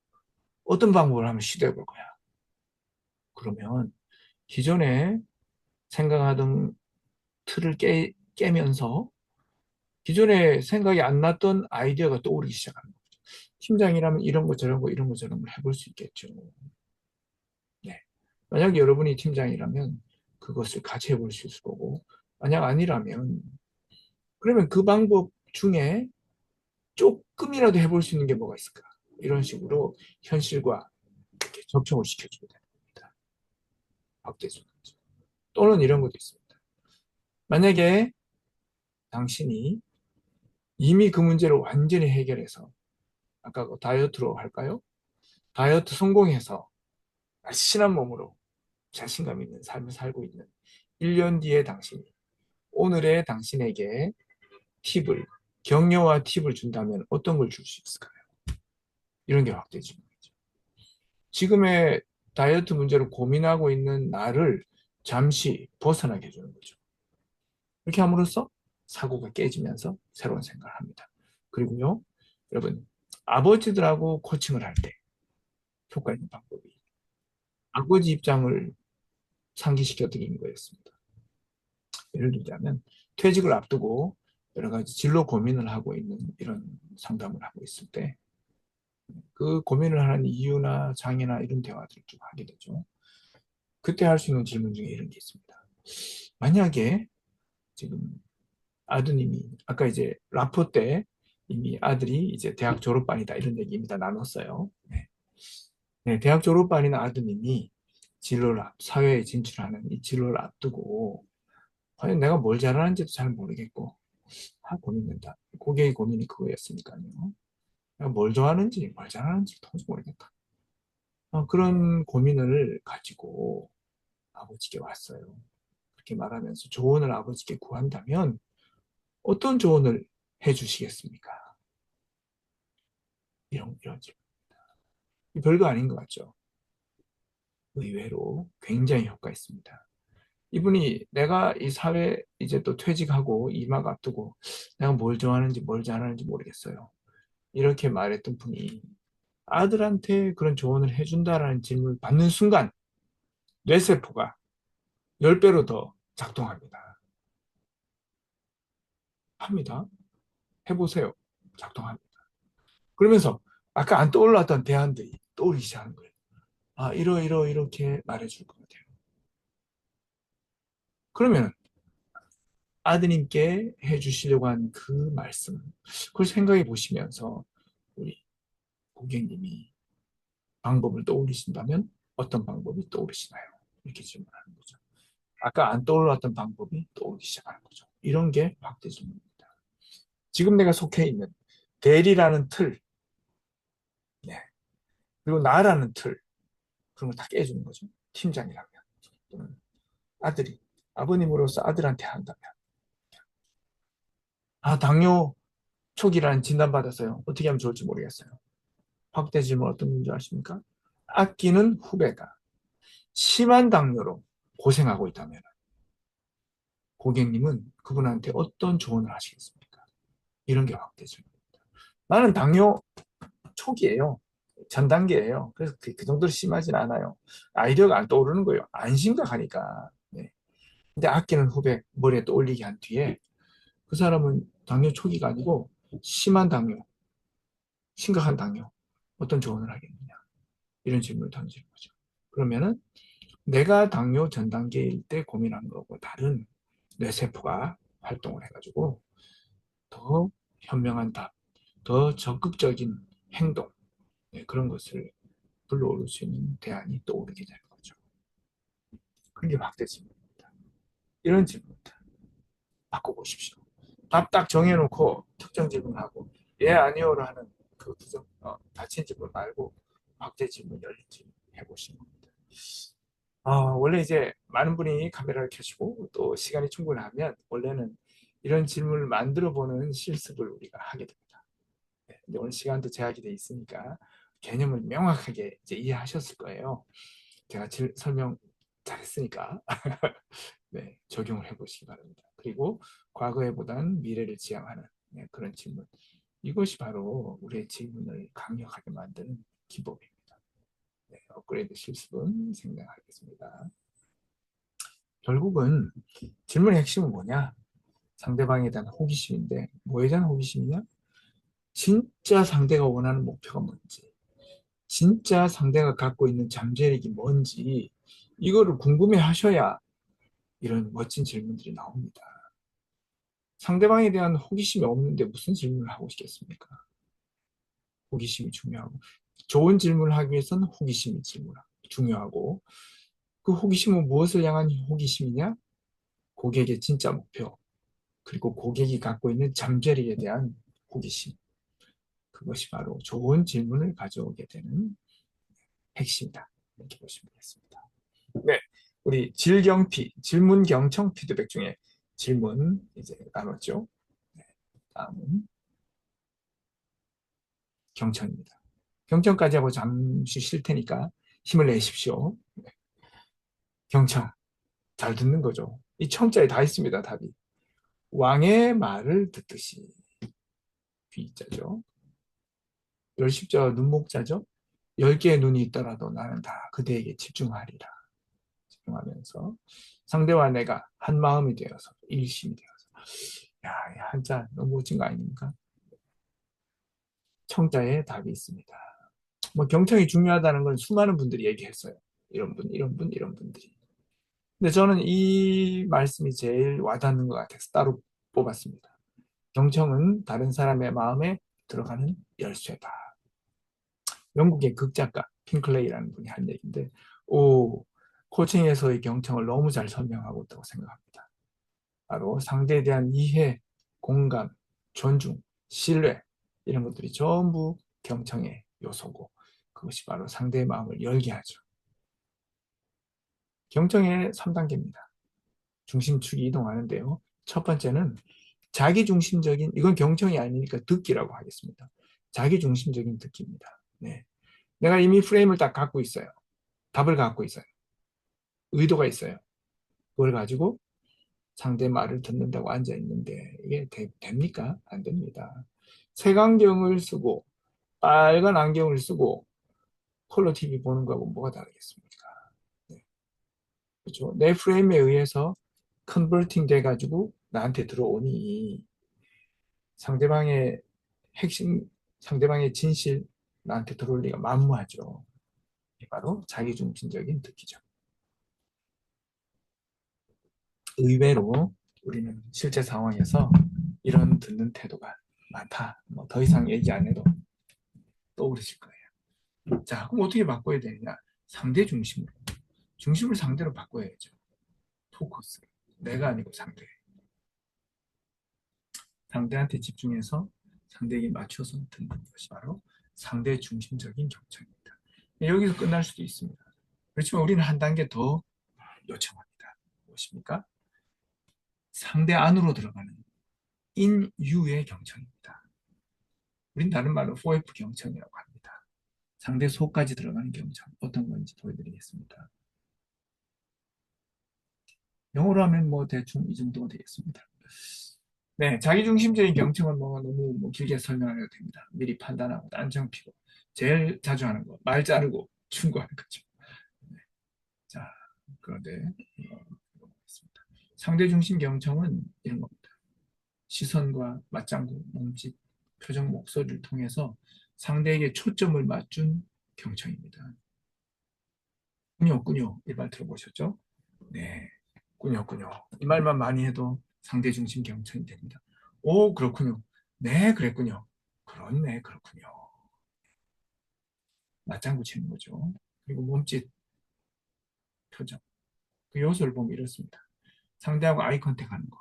어떤 방법을 한번 시도해 볼 거야. 그러면 기존에 생각하던 틀을 깨면서 기존에 생각이 안 났던 아이디어가 떠오르기 시작하는 거죠. 팀장이라면 이런 거 저런 거 이런 거 저런 걸 해볼 수 있겠죠. 네. 만약 여러분이 팀장이라면 그것을 같이 해볼 수 있을 거고, 만약 아니라면 그러면 그 방법 중에 조금이라도 해볼 수 있는 게 뭐가 있을까? 이런 식으로 현실과 이렇게 접촉을 시켜주게 되는 겁니다. 박대수. 또는 이런 것도 있습니다. 만약에 당신이 이미 그 문제를 완전히 해결해서, 아까 그 다이어트로 할까요? 다이어트 성공해서 날씬한 몸으로 자신감 있는 삶을 살고 있는 1년 뒤에 당신이 오늘의 당신에게 팁을, 격려와 팁을 준다면 어떤 걸 줄 수 있을까요? 이런 게 확대 질문이죠. 지금의 다이어트 문제로 고민하고 있는 나를 잠시 벗어나게 해주는 거죠. 이렇게 함으로써 사고가 깨지면서 새로운 생각을 합니다. 그리고요, 여러분, 아버지들하고 코칭을 할 때 효과 있는 방법이 아버지 입장을 상기시켜 드리는 거였습니다. 예를 들자면 퇴직을 앞두고 여러 가지 진로 고민을 하고 있는 이런 상담을 하고 있을 때 그 고민을 하는 이유나 장애나 이런 대화들을 좀 하게 되죠. 그때 할 수 있는 질문 중에 이런 게 있습니다. 만약에 지금 아드님이 아까 이제 라포 때 이미 아들이 이제 대학 졸업반이다 이런 얘기 입니다 나눴어요. 네. 네, 대학 졸업반인 아드님이 사회에 진출하는 이 진로를 앞두고 과연 내가 뭘 잘하는지도 잘 모르겠고 고민된다. 고객의 고민이 그거였으니까요. 내가 뭘 좋아하는지 뭘 잘하는지 도무지 모르겠다. 그런 고민을 가지고 아버지께 왔어요. 그렇게 말하면서 조언을 아버지께 구한다면 어떤 조언을 해주시겠습니까? 이런 질문. 별거 아닌 것 같죠? 의외로 굉장히 효과 있습니다. 이분이 내가 이 사회 이제 또 퇴직하고 이막 앞두고 내가 뭘 좋아하는지 뭘 잘하는지 모르겠어요. 이렇게 말했던 분이 아들한테 그런 조언을 해준다라는 질문을 받는 순간 뇌세포가 10배로 더 작동합니다. 합니다. 해보세요. 작동합니다. 그러면서 아까 안 떠올랐던 대안들이 떠오르기 시작하는 거예요. 이렇게 말해줄 것 같아요. 그러면 아드님께 해주시려고 한 그 말씀, 그걸 생각해 보시면서 우리 고객님이 방법을 떠올리신다면 어떤 방법이 떠오르시나요? 이렇게 질문하는 거죠. 아까 안 떠올랐던 방법이 떠오르기 시작하는 거죠. 이런 게 확대 질문입니다. 지금 내가 속해 있는 대리라는 틀, 네. 그리고 나라는 틀, 그런 걸 다 깨주는 거죠. 팀장이라면. 또는 아들이, 아버님으로서 아들한테 한다면. 당뇨 초기라는 진단받았어요. 어떻게 하면 좋을지 모르겠어요. 확대 질문 어떤 문제 아십니까? 아끼는 후배가 심한 당뇨로 고생하고 있다면 고객님은 그분한테 어떤 조언을 하시겠습니까? 이런 게 확대 질문입니다. 나는 당뇨 초기예요. 전 단계예요. 그래서 그 정도로 심하진 않아요. 아이디어가 안 떠오르는 거예요. 안 심각하니까. 네. 근데 아끼는 후배 머리에 떠올리게 한 뒤에 그 사람은 당뇨 초기가 아니고 심한 당뇨, 심각한 당뇨 어떤 조언을 하겠느냐 이런 질문을 던지는 거죠. 그러면은 내가 당뇨 전 단계일 때 고민한 거고 다른 뇌세포가 활동을 해가지고 더 현명한 답, 더 적극적인 행동, 네, 그런 것을 불러올 수 있는 대안이 떠오르게 되는 거죠. 그게 확대 질문입니다. 이런 질문부터 바꿔보십시오. 답 딱 정해놓고 특정 질문하고 예 아니오로 하는 그 닫힌 질문 말고 확대 질문, 열린 질문 해보시는 겁니다. 원래 이제 많은 분이 카메라를 켜시고 또 시간이 충분하면 원래는 이런 질문을 만들어 보는 실습을 우리가 하게 됩니다. 네, 근데 오늘 시간도 제약이 돼 있으니까 개념을 명확하게 이제 이해하셨을 거예요. 제가 설명 잘했으니까 네, 적용을 해보시기 바랍니다. 그리고 과거에보단 미래를 지향하는 네, 그런 질문. 이것이 바로 우리의 질문을 강력하게 만드는 기법입니다. 네, 업그레이드 실습은 생략하겠습니다. 결국은 질문의 핵심은 뭐냐? 상대방에 대한 호기심인데 뭐에 대한 호기심이냐? 진짜 상대가 원하는 목표가 뭔지, 진짜 상대가 갖고 있는 잠재력이 뭔지 이거를 궁금해 하셔야 이런 멋진 질문들이 나옵니다. 상대방에 대한 호기심이 없는데 무슨 질문을 하고 싶겠습니까? 호기심이 중요하고 좋은 질문을 하기 위해서는 호기심이 중요하고 그 호기심은 무엇을 향한 호기심이냐? 고객의 진짜 목표 그리고 고객이 갖고 있는 잠재력에 대한 호기심 그것이 바로 좋은 질문을 가져오게 되는 핵심이다. 이렇게 보시면 되겠습니다. 네, 우리 질경피, 질문 경청 피드백 중에 질문 이제 나눴죠. 네, 다음은 경청입니다. 경청까지 하고 잠시 쉴 테니까 힘을 내십시오. 네, 경청, 잘 듣는 거죠. 이 청자에 다 있습니다, 답이. 왕의 말을 듣듯이 귀자죠. 열십자 눈목자죠. 10개의 눈이 있더라도 나는 다 그대에게 집중하리라. 집중하면서 상대와 내가 한 마음이 되어서 일심이 되어서 야, 이 한자 너무 멋진 거 아닙니까? 청자에 답이 있습니다. 뭐 경청이 중요하다는 건 수많은 분들이 얘기했어요. 이런 분, 이런 분, 이런 분들이. 근데 저는 이 말씀이 제일 와닿는 것 같아서 따로 뽑았습니다. 경청은 다른 사람의 마음에 들어가는 열쇠다. 영국의 극작가 핑클레이라는 분이 한 얘기인데 코칭에서의 경청을 너무 잘 설명하고 있다고 생각합니다. 바로 상대에 대한 이해, 공감, 존중, 신뢰 이런 것들이 전부 경청의 요소고 그것이 바로 상대의 마음을 열게 하죠. 경청의 3단계입니다. 중심축이 이동하는데요. 첫 번째는 자기중심적인 이건 경청이 아니니까 듣기라고 하겠습니다. 자기중심적인 듣기입니다. 네. 내가 이미 프레임을 딱 갖고 있어요. 답을 갖고 있어요. 의도가 있어요. 그걸 가지고 상대 말을 듣는다고 앉아 있는데 이게 됩니까? 안 됩니다. 색안경을 쓰고 빨간 안경을 쓰고 컬러 TV 보는 거하고 뭐가 다르겠습니까? 네. 그렇죠? 내 프레임에 의해서 컨버팅 돼가지고 나한테 들어오니 상대방의 핵심, 상대방의 진실 나한테 들어올 리가 만무하죠. 이게 바로 자기중심적인 듣기죠. 의외로 우리는 실제 상황에서 이런 듣는 태도가 많다. 뭐 더 이상 얘기 안 해도 떠오르실 거예요. 자, 그럼 어떻게 바꿔야 되느냐? 상대 중심으로. 중심을 상대로 바꿔야죠. 포커스. 내가 아니고 상대. 상대한테 집중해서 상대에게 맞춰서 듣는 것이 바로 상대 중심적인 경청입니다. 여기서 끝날 수도 있습니다. 그렇지만 우리는 한 단계 더 요청합니다. 무엇입니까? 상대 안으로 들어가는 인유의 경청입니다. 우린 다른 말로 4F 경청이라고 합니다. 상대 속까지 들어가는 경청 어떤 건지 보여드리겠습니다. 영어로 하면 뭐 대충 이 정도가 되겠습니다. 네, 자기중심적인 경청은 뭐 너무 길게 설명 안 해도 됩니다. 미리 판단하고 딴청 피고 제일 자주 하는 거 말 자르고 충고하는 거죠. 네. 자, 그런데 상대중심 경청은 이런 겁니다. 시선과 맞장구, 몸짓, 표정, 목소리를 통해서 상대에게 초점을 맞춘 경청입니다. 꾸뇨, 이 말 들어보셨죠? 네, 꾸뇨. 이 말만 많이 해도 상대 중심 경청이 됩니다. 오, 그렇군요. 네, 그랬군요. 그렇네, 그렇군요. 맞장구 치는 거죠. 그리고 몸짓, 표정. 그 요소를 보면 이렇습니다. 상대하고 아이 컨택 하는 거.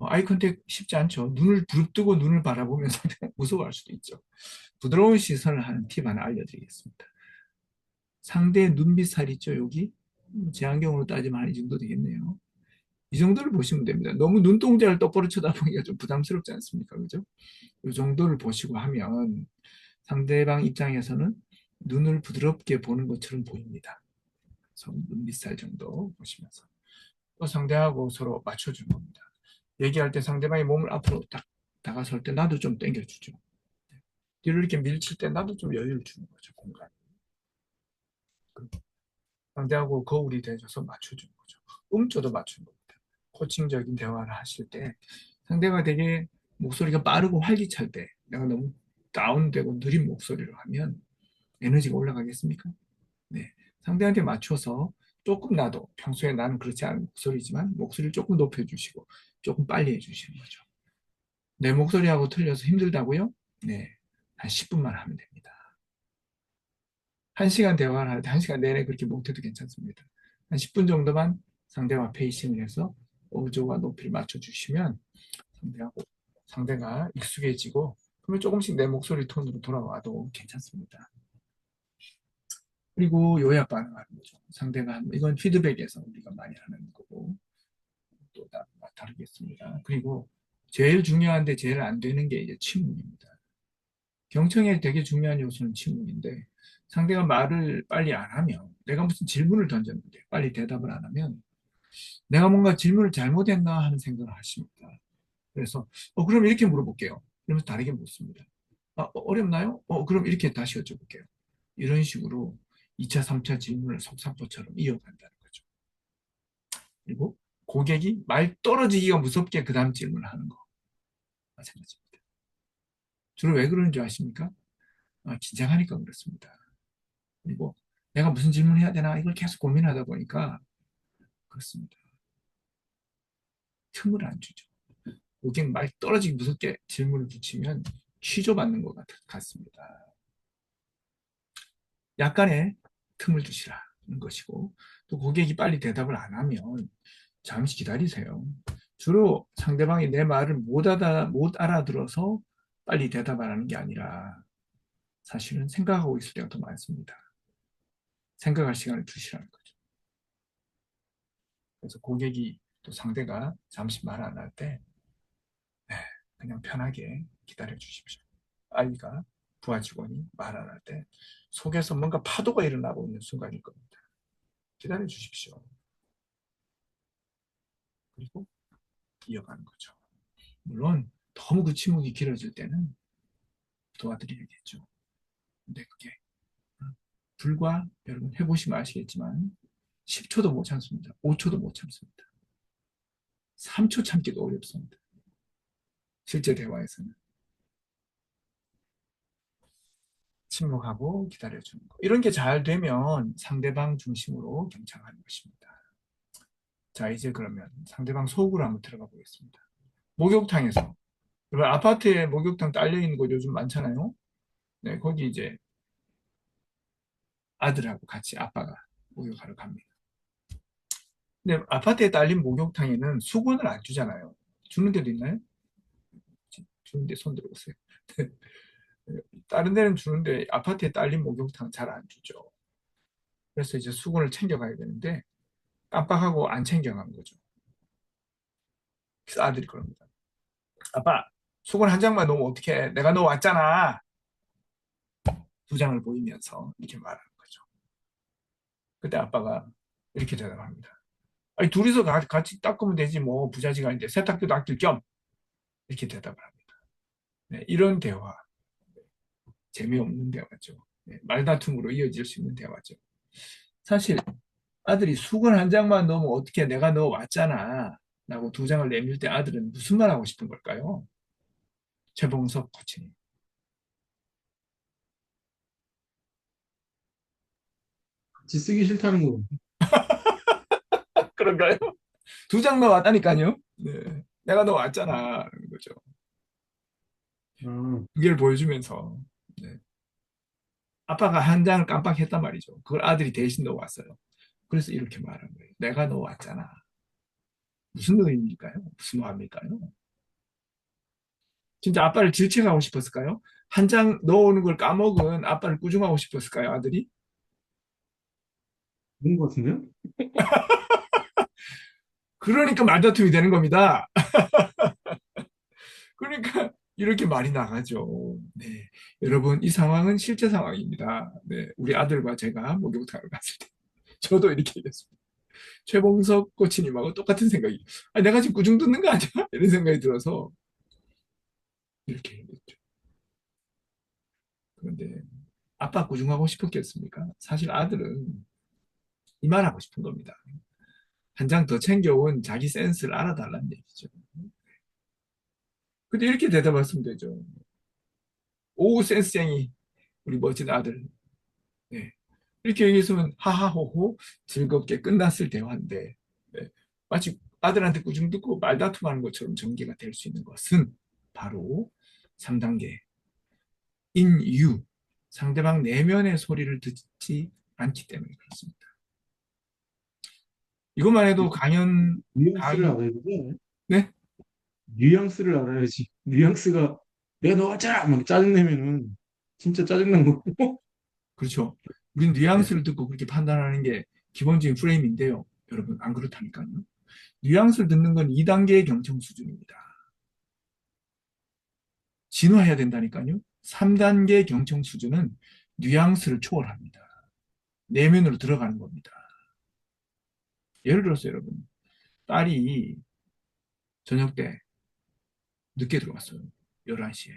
아이 컨택 쉽지 않죠. 눈을 부릅뜨고 눈을 바라보면 상대가 무서워할 수도 있죠. 부드러운 시선을 하는 팁 하나 알려드리겠습니다. 상대의 눈밑 살 있죠, 여기? 제 안경으로 따지면 한 이 정도 되겠네요. 이 정도를 보시면 됩니다. 너무 눈동자를 똑바로 쳐다보기가 좀 부담스럽지 않습니까? 그죠? 이 정도를 보시고 하면 상대방 입장에서는 눈을 부드럽게 보는 것처럼 보입니다. 그래서 눈밑살 정도 보시면서 또 상대하고 서로 맞춰주는 겁니다. 얘기할 때 상대방이 몸을 앞으로 딱 다가설 때 나도 좀 당겨주죠. 뒤로 이렇게 밀칠 때 나도 좀 여유를 주는 거죠, 공간. 상대하고 거울이 돼줘서 맞춰주는 거죠. 음조도 맞추는 겁니다. 코칭적인 대화를 하실 때 상대가 되게 목소리가 빠르고 활기찰 때 내가 너무 다운되고 느린 목소리로 하면 에너지가 올라가겠습니까? 네. 상대한테 맞춰서 조금 나도 평소에 나는 그렇지 않은 목소리지만 목소리를 조금 높여주시고 조금 빨리 해주시는 거죠. 내 목소리하고 틀려서 힘들다고요? 네. 한 10분만 하면 됩니다. 1시간 대화를 할 때 1시간 내내 그렇게 못해도 괜찮습니다. 한 10분 정도만 상대와 페이싱을 해서 어조와 높이를 맞춰주시면 상대가 익숙해지고 그러면 조금씩 내 목소리 톤으로 돌아와도 괜찮습니다. 그리고 요약 반응하는 거죠. 상대가 이건 피드백에서 우리가 많이 하는 거고 또 다르겠습니다. 그리고 제일 중요한데 제일 안 되는 게 이제 침묵입니다. 경청에 되게 중요한 요소는 침묵인데 상대가 말을 빨리 안 하면 내가 무슨 질문을 던졌는데 빨리 대답을 안 하면 내가 뭔가 질문을 잘못했나 하는 생각을 하십니다. 그래서 그럼 이렇게 물어볼게요. 그러면서 다르게 묻습니다. 어렵나요? 그럼 이렇게 다시 여쭤볼게요. 이런 식으로 2차, 3차 질문을 속사포처럼 이어간다는 거죠. 그리고 고객이 말 떨어지기가 무섭게 그 다음 질문을 하는 거. 마찬가지입니다. 주로 왜 그러는 줄 아십니까? 긴장하니까 그렇습니다. 그리고 내가 무슨 질문을 해야 되나 이걸 계속 고민하다 보니까 그렇습니다. 틈을 안 주죠. 고객 말 떨어지기 무섭게 질문을 붙이면 취조받는 것 같습니다. 약간의 틈을 주시라는 것이고 또 고객이 빨리 대답을 안 하면 잠시 기다리세요. 주로 상대방이 내 말을 못 알아들어서 빨리 대답 안 하는 게 아니라 사실은 생각하고 있을 때가 더 많습니다. 생각할 시간을 주시라는 거죠. 그래서 고객이 또 상대가 잠시 말 안 할 때 그냥 편하게 기다려 주십시오. 아이가 부하 직원이 말 안 할 때 속에서 뭔가 파도가 일어나고 있는 순간일 겁니다. 기다려 주십시오. 그리고 이어가는 거죠. 물론 너무 그 침묵이 길어질 때는 도와드려야겠죠. 근데 그게 불과 여러분 해보시면 아시겠지만 10초도 못 참습니다. 5초도 못 참습니다. 3초 참기도 어렵습니다. 실제 대화에서는. 침묵하고 기다려주는 거. 이런 게 잘 되면 상대방 중심으로 경청하는 것입니다. 자, 이제 그러면 상대방 속으로 한번 들어가 보겠습니다. 목욕탕에서. 여러분, 아파트에 목욕탕 딸려있는 곳 요즘 많잖아요. 네, 거기 이제 아들하고 같이 아빠가 목욕하러 갑니다. 근데 아파트에 딸린 목욕탕에는 수건을 안 주잖아요. 주는 데도 있나요? 주는데 손 들어보세요. 다른 데는 주는데 아파트에 딸린 목욕탕은 잘 안 주죠. 그래서 이제 수건을 챙겨가야 되는데 깜빡하고 안 챙겨간 거죠. 그래서 아들이 그럽니다. 아빠, 수건 한 장만 넣으면 어떡해? 내가 넣어왔잖아. 2장을 보이면서 이렇게 말하는 거죠. 그때 아빠가 이렇게 대답합니다. 아니, 둘이서 같이 닦으면 되지 뭐 부자지간인데 세탁기도 아낄 겸 이렇게 대답을 합니다. 네, 이런 대화 재미없는 대화죠. 네, 말다툼으로 이어질 수 있는 대화죠. 사실 아들이 수건 한 장만 넣으면 어떻게 내가 넣어왔잖아 라고 2장을 내밀 때 아들은 무슨 말 하고 싶은 걸까요? 최봉석 코치님. 같이 쓰기 싫다는 거. 그런가요? 2장 넣어왔다니까요. 네. 내가 너 왔잖아. 그런 거죠. 아, 그걸 보여주면서 네. 아빠가 한 장을 깜빡했단 말이죠. 그걸 아들이 대신 넣어왔어요. 그래서 이렇게 말한 거예요. 내가 넣어왔잖아. 무슨 의미일까요? 무슨 마음일까요? 진짜 아빠를 질책하고 싶었을까요? 한 장 넣어오는 걸 까먹은 아빠를 꾸중하고 싶었을까요, 아들이? 그런 것 같은데요? 그러니까 말다툼이 되는 겁니다. 그러니까 이렇게 말이 나가죠. 네. 여러분, 이 상황은 실제 상황입니다. 네. 우리 아들과 제가 목욕탕을 갔을 때 저도 이렇게 얘기했습니다. 최봉석 코치님하고 똑같은 생각이. 아, 내가 지금 꾸중 듣는 거 아니야? 이런 생각이 들어서 이렇게 얘기했죠. 그런데 아빠 꾸중하고 싶었겠습니까? 사실 아들은 이 말하고 싶은 겁니다. 한 장 더 챙겨온 자기 센스를 알아달라는 얘기죠. 근데 이렇게 대답하시면 되죠. 오, 센스쟁이, 우리 멋진 아들. 네. 이렇게 얘기했으면 하하호호 즐겁게 끝났을 대화인데 네. 마치 아들한테 꾸중 듣고 말다툼하는 것처럼 전개가 될 수 있는 것은 바로 3단계 인유 상대방 내면의 소리를 듣지 않기 때문에 그렇습니다. 이것만 해도 강연 뉘앙스를 강의 알아야 돼. 네 뉘앙스를 알아야지. 뉘앙스가 내가 너 왔잖아! 막 짜증내면은 진짜 짜증난 거고. 그렇죠. 우리는 네. 뉘앙스를 듣고 그렇게 판단하는 게 기본적인 프레임인데요. 여러분 안 그렇다니까요. 뉘앙스를 듣는 건 2단계의 경청 수준입니다. 진화해야 된다니까요. 3단계 경청 수준은 뉘앙스를 초월합니다. 내면으로 들어가는 겁니다. 예를 들어서 여러분, 딸이 저녁 때 늦게 들어왔어요. 11시에.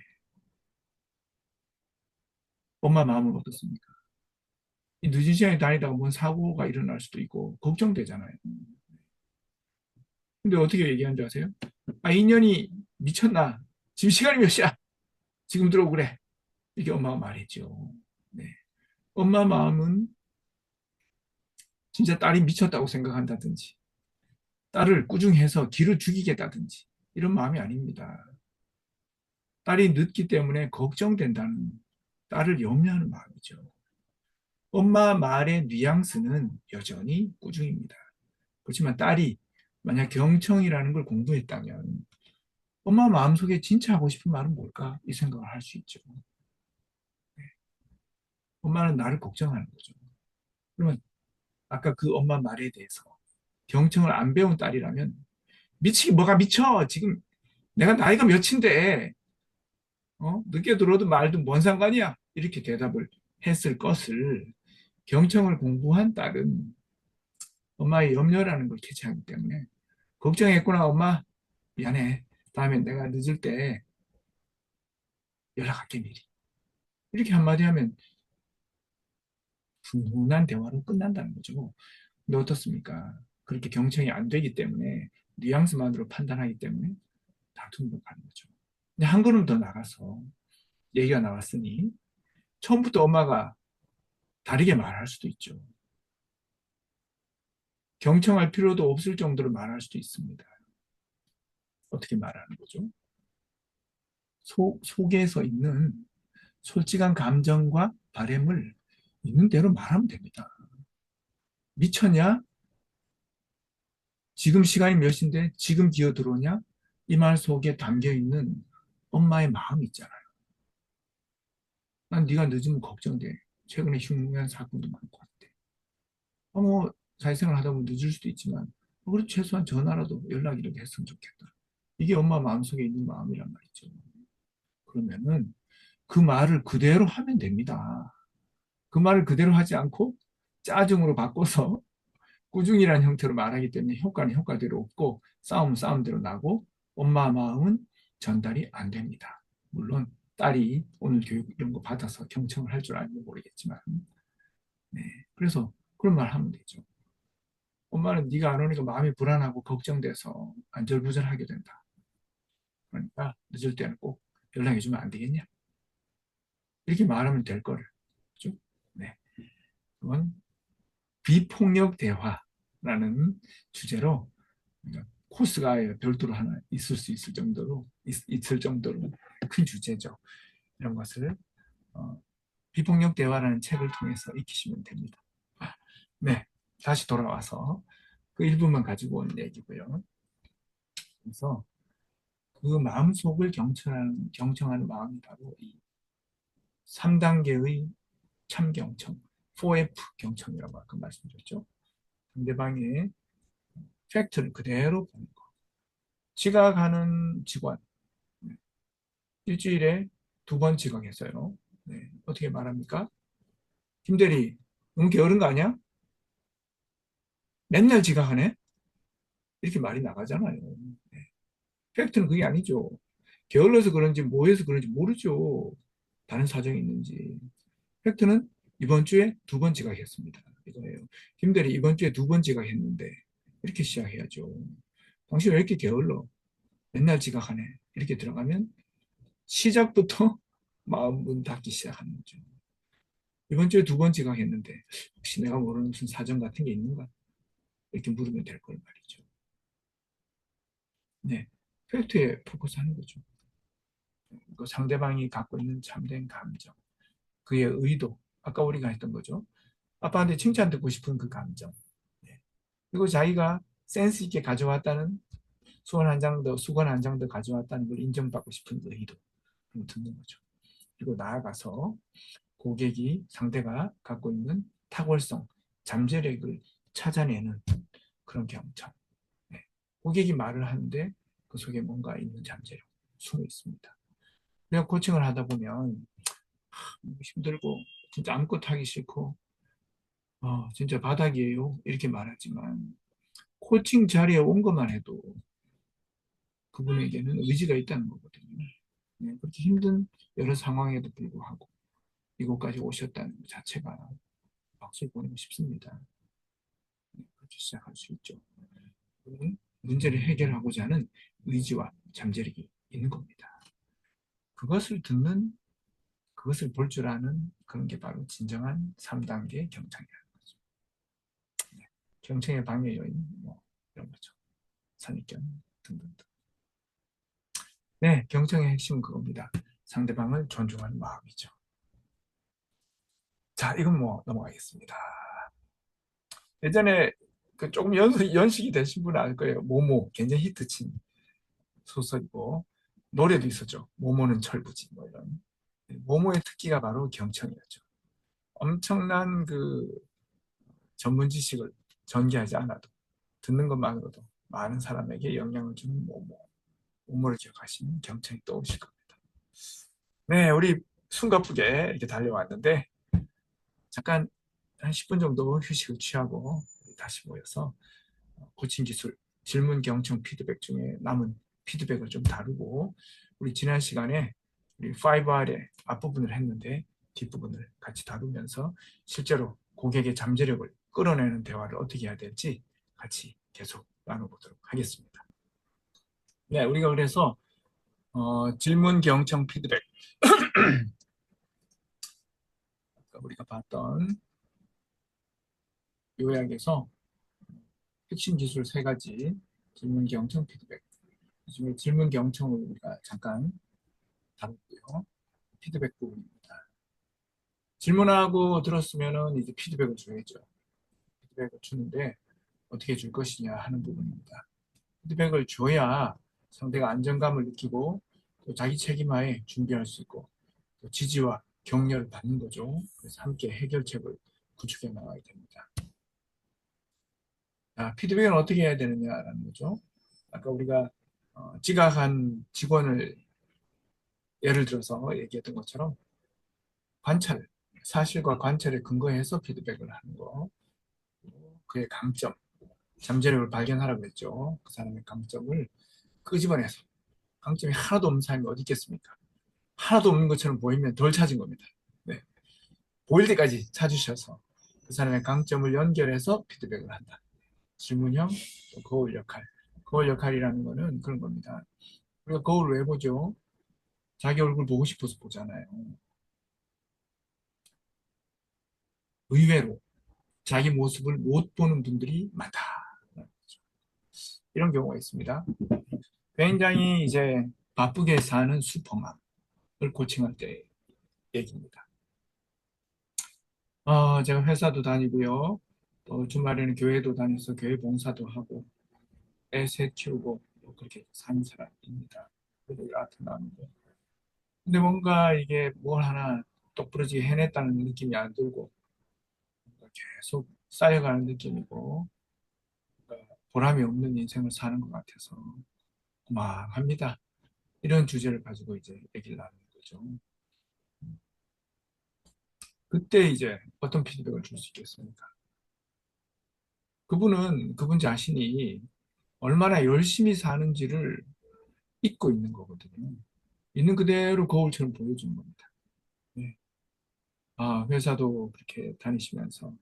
엄마 마음은 어떻습니까? 이 늦은 시간에 다니다가 뭔 사고가 일어날 수도 있고 걱정되잖아요. 근데 어떻게 얘기하는지 아세요? 아, 인연이 미쳤나? 지금 시간이 몇 시야? 지금 들어오고 그래. 이게 엄마가 말했죠. 네. 엄마 마음은 진짜 딸이 미쳤다고 생각한다든지 딸을 꾸중해서 기를 죽이겠다든지 이런 마음이 아닙니다. 딸이 늦기 때문에 걱정된다는 딸을 염려하는 마음이죠. 엄마 말의 뉘앙스는 여전히 꾸중입니다. 그렇지만 딸이 만약 경청이라는 걸 공부했다면 엄마 마음속에 진짜 하고 싶은 말은 뭘까? 이 생각을 할 수 있죠. 엄마는 나를 걱정하는 거죠. 그러면 아까 그 엄마 말에 대해서 경청을 안 배운 딸이라면 미치기 뭐가 미쳐? 지금 내가 나이가 몇인데 늦게 들어도 말도 뭔 상관이야? 이렇게 대답을 했을 것을 경청을 공부한 딸은 엄마의 염려라는 걸 캐치하기 때문에 걱정했구나 엄마 미안해 다음에 내가 늦을 때 연락할게 미리 이렇게 한마디 하면 훈훈한 대화로 끝난다는 거죠. 근데 어떻습니까? 그렇게 경청이 안 되기 때문에 뉘앙스만으로 판단하기 때문에 다툼으로 가는 거죠. 근데 한 걸음 더 나가서 얘기가 나왔으니 처음부터 엄마가 다르게 말할 수도 있죠. 경청할 필요도 없을 정도로 말할 수도 있습니다. 어떻게 말하는 거죠? 속에서 있는 솔직한 감정과 바램을 있는 대로 말하면 됩니다. 미쳤냐? 지금 시간이 몇 시인데 지금 기어 들어오냐? 이 말 속에 담겨 있는 엄마의 마음이 있잖아요. 난 네가 늦으면 걱정돼. 최근에 흉흉한 사건도 많고 한데. 뭐 사회생활 하다 보면 늦을 수도 있지만 그래도 최소한 전화라도 연락이라도 했으면 좋겠다. 이게 엄마 마음속에 있는 마음이란 말이죠. 그러면은 그 말을 그대로 하면 됩니다. 그 말을 그대로 하지 않고 짜증으로 바꿔서 꾸중이라는 형태로 말하기 때문에 효과는 효과대로 없고 싸움은 싸움대로 나고 엄마 마음은 전달이 안 됩니다. 물론 딸이 오늘 교육 이런 거 받아서 경청을 할 줄 알면 모르겠지만 네. 그래서 그런 말 하면 되죠. 엄마는 네가 안 오니까 마음이 불안하고 걱정돼서 안절부절하게 된다. 그러니까 늦을 때는 꼭 연락해 주면 안 되겠냐? 이렇게 말하면 될 거를. 그죠? 네. 그건 비폭력 대화라는 주제로 코스가 아예 별도로 하나 있을 수 있을 정도로 있을 정도로 큰 주제죠. 이런 것을 비폭력 대화라는 책을 통해서 익히시면 됩니다. 네, 다시 돌아와서 그 일부만 가지고 온 얘기고요. 그래서 그 마음속을 경청하는 마음이 바로 이 3단계의 참경청, 4F 경청이라고 아까 말씀드렸죠. 상대방의 팩트를 그대로 보는 거. 지각하는 직원, 일주일에 2번 지각했어요. 네, 어떻게 말합니까? 김대리, 너무 게으른 거 아니야? 맨날 지각하네? 이렇게 말이 나가잖아요. 네. 팩트는 그게 아니죠. 게을러서 그런지 뭐해서 그런지 모르죠. 다른 사정이 있는지. 팩트는 이번 주에 2번 지각했습니다. 이거예요. 김대리 이번 주에 2번 지각했는데 이렇게 시작해야죠. 당신 왜 이렇게 게을러? 맨날 지각하네. 이렇게 들어가면 시작부터 마음 문 닫기 시작하는 거죠. 이번 주에 2번 지각했는데 혹시 내가 모르는 무슨 사정 같은 게 있는가? 이렇게 물으면 될 걸 말이죠. 네, 팩트에 포커스하는 거죠. 그 상대방이 갖고 있는 참된 감정, 그의 의도, 아까 우리가 했던 거죠. 아빠한테 칭찬 듣고 싶은 그 감정. 네. 그리고 자기가 센스 있게 가져왔다는 수건 한 장 더 가져왔다는 걸 인정받고 싶은 그 의도. 듣는 거죠. 그리고 나아가서 고객이 상대가 갖고 있는 탁월성, 잠재력을 찾아내는 그런 경청. 네. 고객이 말을 하는데 그 속에 뭔가 있는 잠재력 숨어 있습니다. 그냥 코칭을 하다 보면 힘들고 진짜 아무것도 하기 싫고 진짜 바닥이에요 이렇게 말하지만 코칭 자리에 온 것만 해도 그분에게는 의지가 있다는 거거든요. 네, 그렇게 힘든 여러 상황에도 불구하고 이곳까지 오셨다는 것 자체가 박수 보내고 싶습니다. 네, 그렇게 시작할 수 있죠. 문제를 해결하고자 하는 의지와 잠재력이 있는 겁니다. 그것을 듣는, 그것을 볼 줄 아는 그런 게 바로 진정한 3단계 경청이라는 거죠. 네, 경청의 방해 요인, 뭐 이런 거죠. 선입견 등등등. 네, 경청의 핵심은 그겁니다. 상대방을 존중하는 마음이죠. 자, 이건 뭐 넘어가겠습니다. 예전에 그 조금 연식이 되신 분은 알 거예요. 모모, 굉장히 히트친 소설이고 노래도 있었죠. 모모는 철부지 뭐 이런. 모모의 특기가 바로 경청이었죠. 엄청난 그 전문 지식을 전개하지 않아도 듣는 것만으로도 많은 사람에게 영향을 주는 모모를 기억하시면 경청이 떠오르실 겁니다. 네, 우리 숨가쁘게 이렇게 달려왔는데 잠깐 한 10분 정도 휴식을 취하고 다시 모여서 코칭 기술, 질문, 경청, 피드백 중에 남은 피드백을 좀 다루고 우리 지난 시간에 우리 5R의 앞부분을 했는데 뒷부분을 같이 다루면서 실제로 고객의 잠재력을 끌어내는 대화를 어떻게 해야 될지 같이 계속 나눠보도록 하겠습니다. 네, 우리가 그래서 질문, 경청, 피드백 아까 우리가 봤던 요약에서 핵심 기술 3가지 질문, 경청, 피드백 이 중에 질문, 경청을 우리가 잠깐 다뤘고요. 피드백 부분입니다. 질문하고 들었으면은 이제 피드백을 줘야죠. 피드백을 주는데 어떻게 줄 것이냐 하는 부분입니다. 피드백을 줘야 상대가 안정감을 느끼고 또 자기 책임하에 준비할 수 있고 또 지지와 격려를 받는 거죠. 그래서 함께 해결책을 구축해 나가야 됩니다. 피드백은 어떻게 해야 되느냐라는 거죠. 아까 우리가 지각한 직원을 예를 들어서 얘기했던 것처럼 관찰, 사실과 관찰에 근거해서 피드백을 하는 거. 그의 강점, 잠재력을 발견하라고 했죠. 그 사람의 강점을 끄집어내서 강점이 하나도 없는 사람이 어디 있겠습니까? 하나도 없는 것처럼 보이면 덜 찾은 겁니다. 네. 보일 때까지 찾으셔서 그 사람의 강점을 연결해서 피드백을 한다. 질문형, 또 거울 역할. 거울 역할이라는 거는 그런 겁니다. 우리가 거울을 왜 보죠? 자기 얼굴 보고 싶어서 보잖아요. 의외로 자기 모습을 못 보는 분들이 많다. 이런 경우가 있습니다. 굉장히 이제 바쁘게 사는 슈퍼맘을 코칭할 때 얘기입니다. 제가 회사도 다니고요. 또 주말에는 교회도 다녀서 교회 봉사도 하고 애 셋 키우고 뭐 그렇게 사는 사람입니다. 그리고 아트 나오는데 근데 뭔가 이게 뭘 하나 똑부러지게 해냈다는 느낌이 안 들고 뭔가 계속 쌓여가는 느낌이고 뭔가 보람이 없는 인생을 사는 것 같아서 고만합니다. 이런 주제를 가지고 이제 얘기를 나누는 거죠. 그때 이제 어떤 피드백을 줄 수 있겠습니까? 그분은 그분 자신이 얼마나 열심히 사는지를 잊고 있는 거거든요. 있는 그대로 거울처럼 보여주는 겁니다. 네. 회사도 그렇게 다니시면서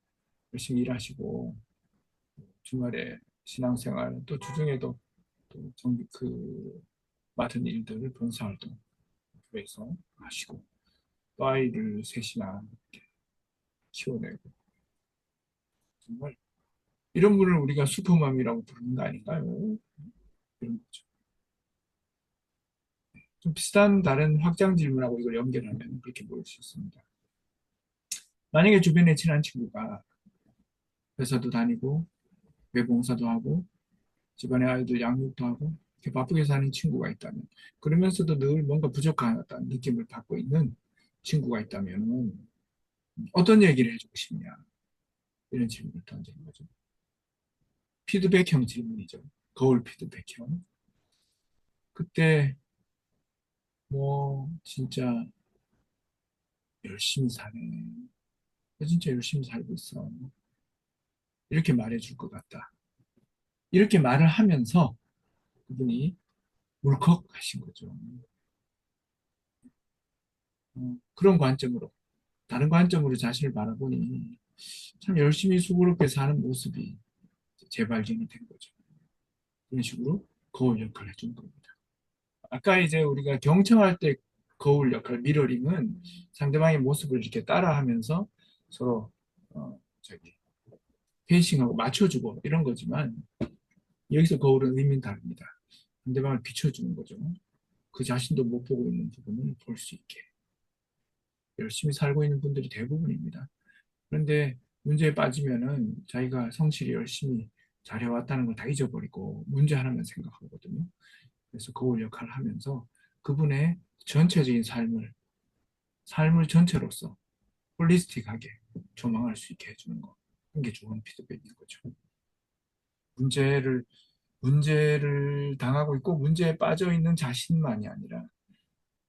열심히 일하시고 주말에 신앙생활 또 주중에도 또 맡은 일들을 봉사활동 교회에서 하시고 또 아이를 셋이나 이렇게 키워내고 정말 이런 분을 우리가 슈퍼맘이라고 부르는 거 아닌가요? 이런 거죠. 좀 비슷한 다른 확장 질문하고 이걸 연결하면 그렇게 보일 수 있습니다. 만약에 주변에 친한 친구가 회사도 다니고 외봉사도 하고 집안의 아이들 양육도 하고 이렇게 바쁘게 사는 친구가 있다면 그러면서도 늘 뭔가 부족하다는 느낌을 받고 있는 친구가 있다면 어떤 얘기를 해주고 싶냐 이런 질문을 던지는 거죠. 피드백형 질문이죠. 거울 피드백형. 그때 뭐 진짜 열심히 사네. 진짜 열심히 살고 있어. 이렇게 말해줄 것 같다. 이렇게 말을 하면서 그분이 울컥하신 거죠. 그런 관점으로, 다른 관점으로 자신을 바라보니 참 열심히 수고롭게 사는 모습이 재발견이 된 거죠. 그런 식으로 거울 역할을 해준 겁니다. 아까 이제 우리가 경청할 때 거울 역할, 미러링은 상대방의 모습을 이렇게 따라하면서 서로 저기 페이싱하고 맞춰주고 이런 거지만 여기서 거울은 의미는 다릅니다. 상대방을 비춰주는 거죠. 그 자신도 못 보고 있는 부분을 볼 수 있게. 열심히 살고 있는 분들이 대부분입니다. 그런데 문제에 빠지면은 자기가 성실히 열심히 잘해왔다는 걸 다 잊어버리고 문제 하나만 생각하거든요. 그래서 거울 역할을 하면서 그분의 전체적인 삶을 전체로서 홀리스틱하게 조망할 수 있게 해주는 거. 그게 좋은 피드백인 거죠. 문제를 당하고 있고 문제에 빠져 있는 자신만이 아니라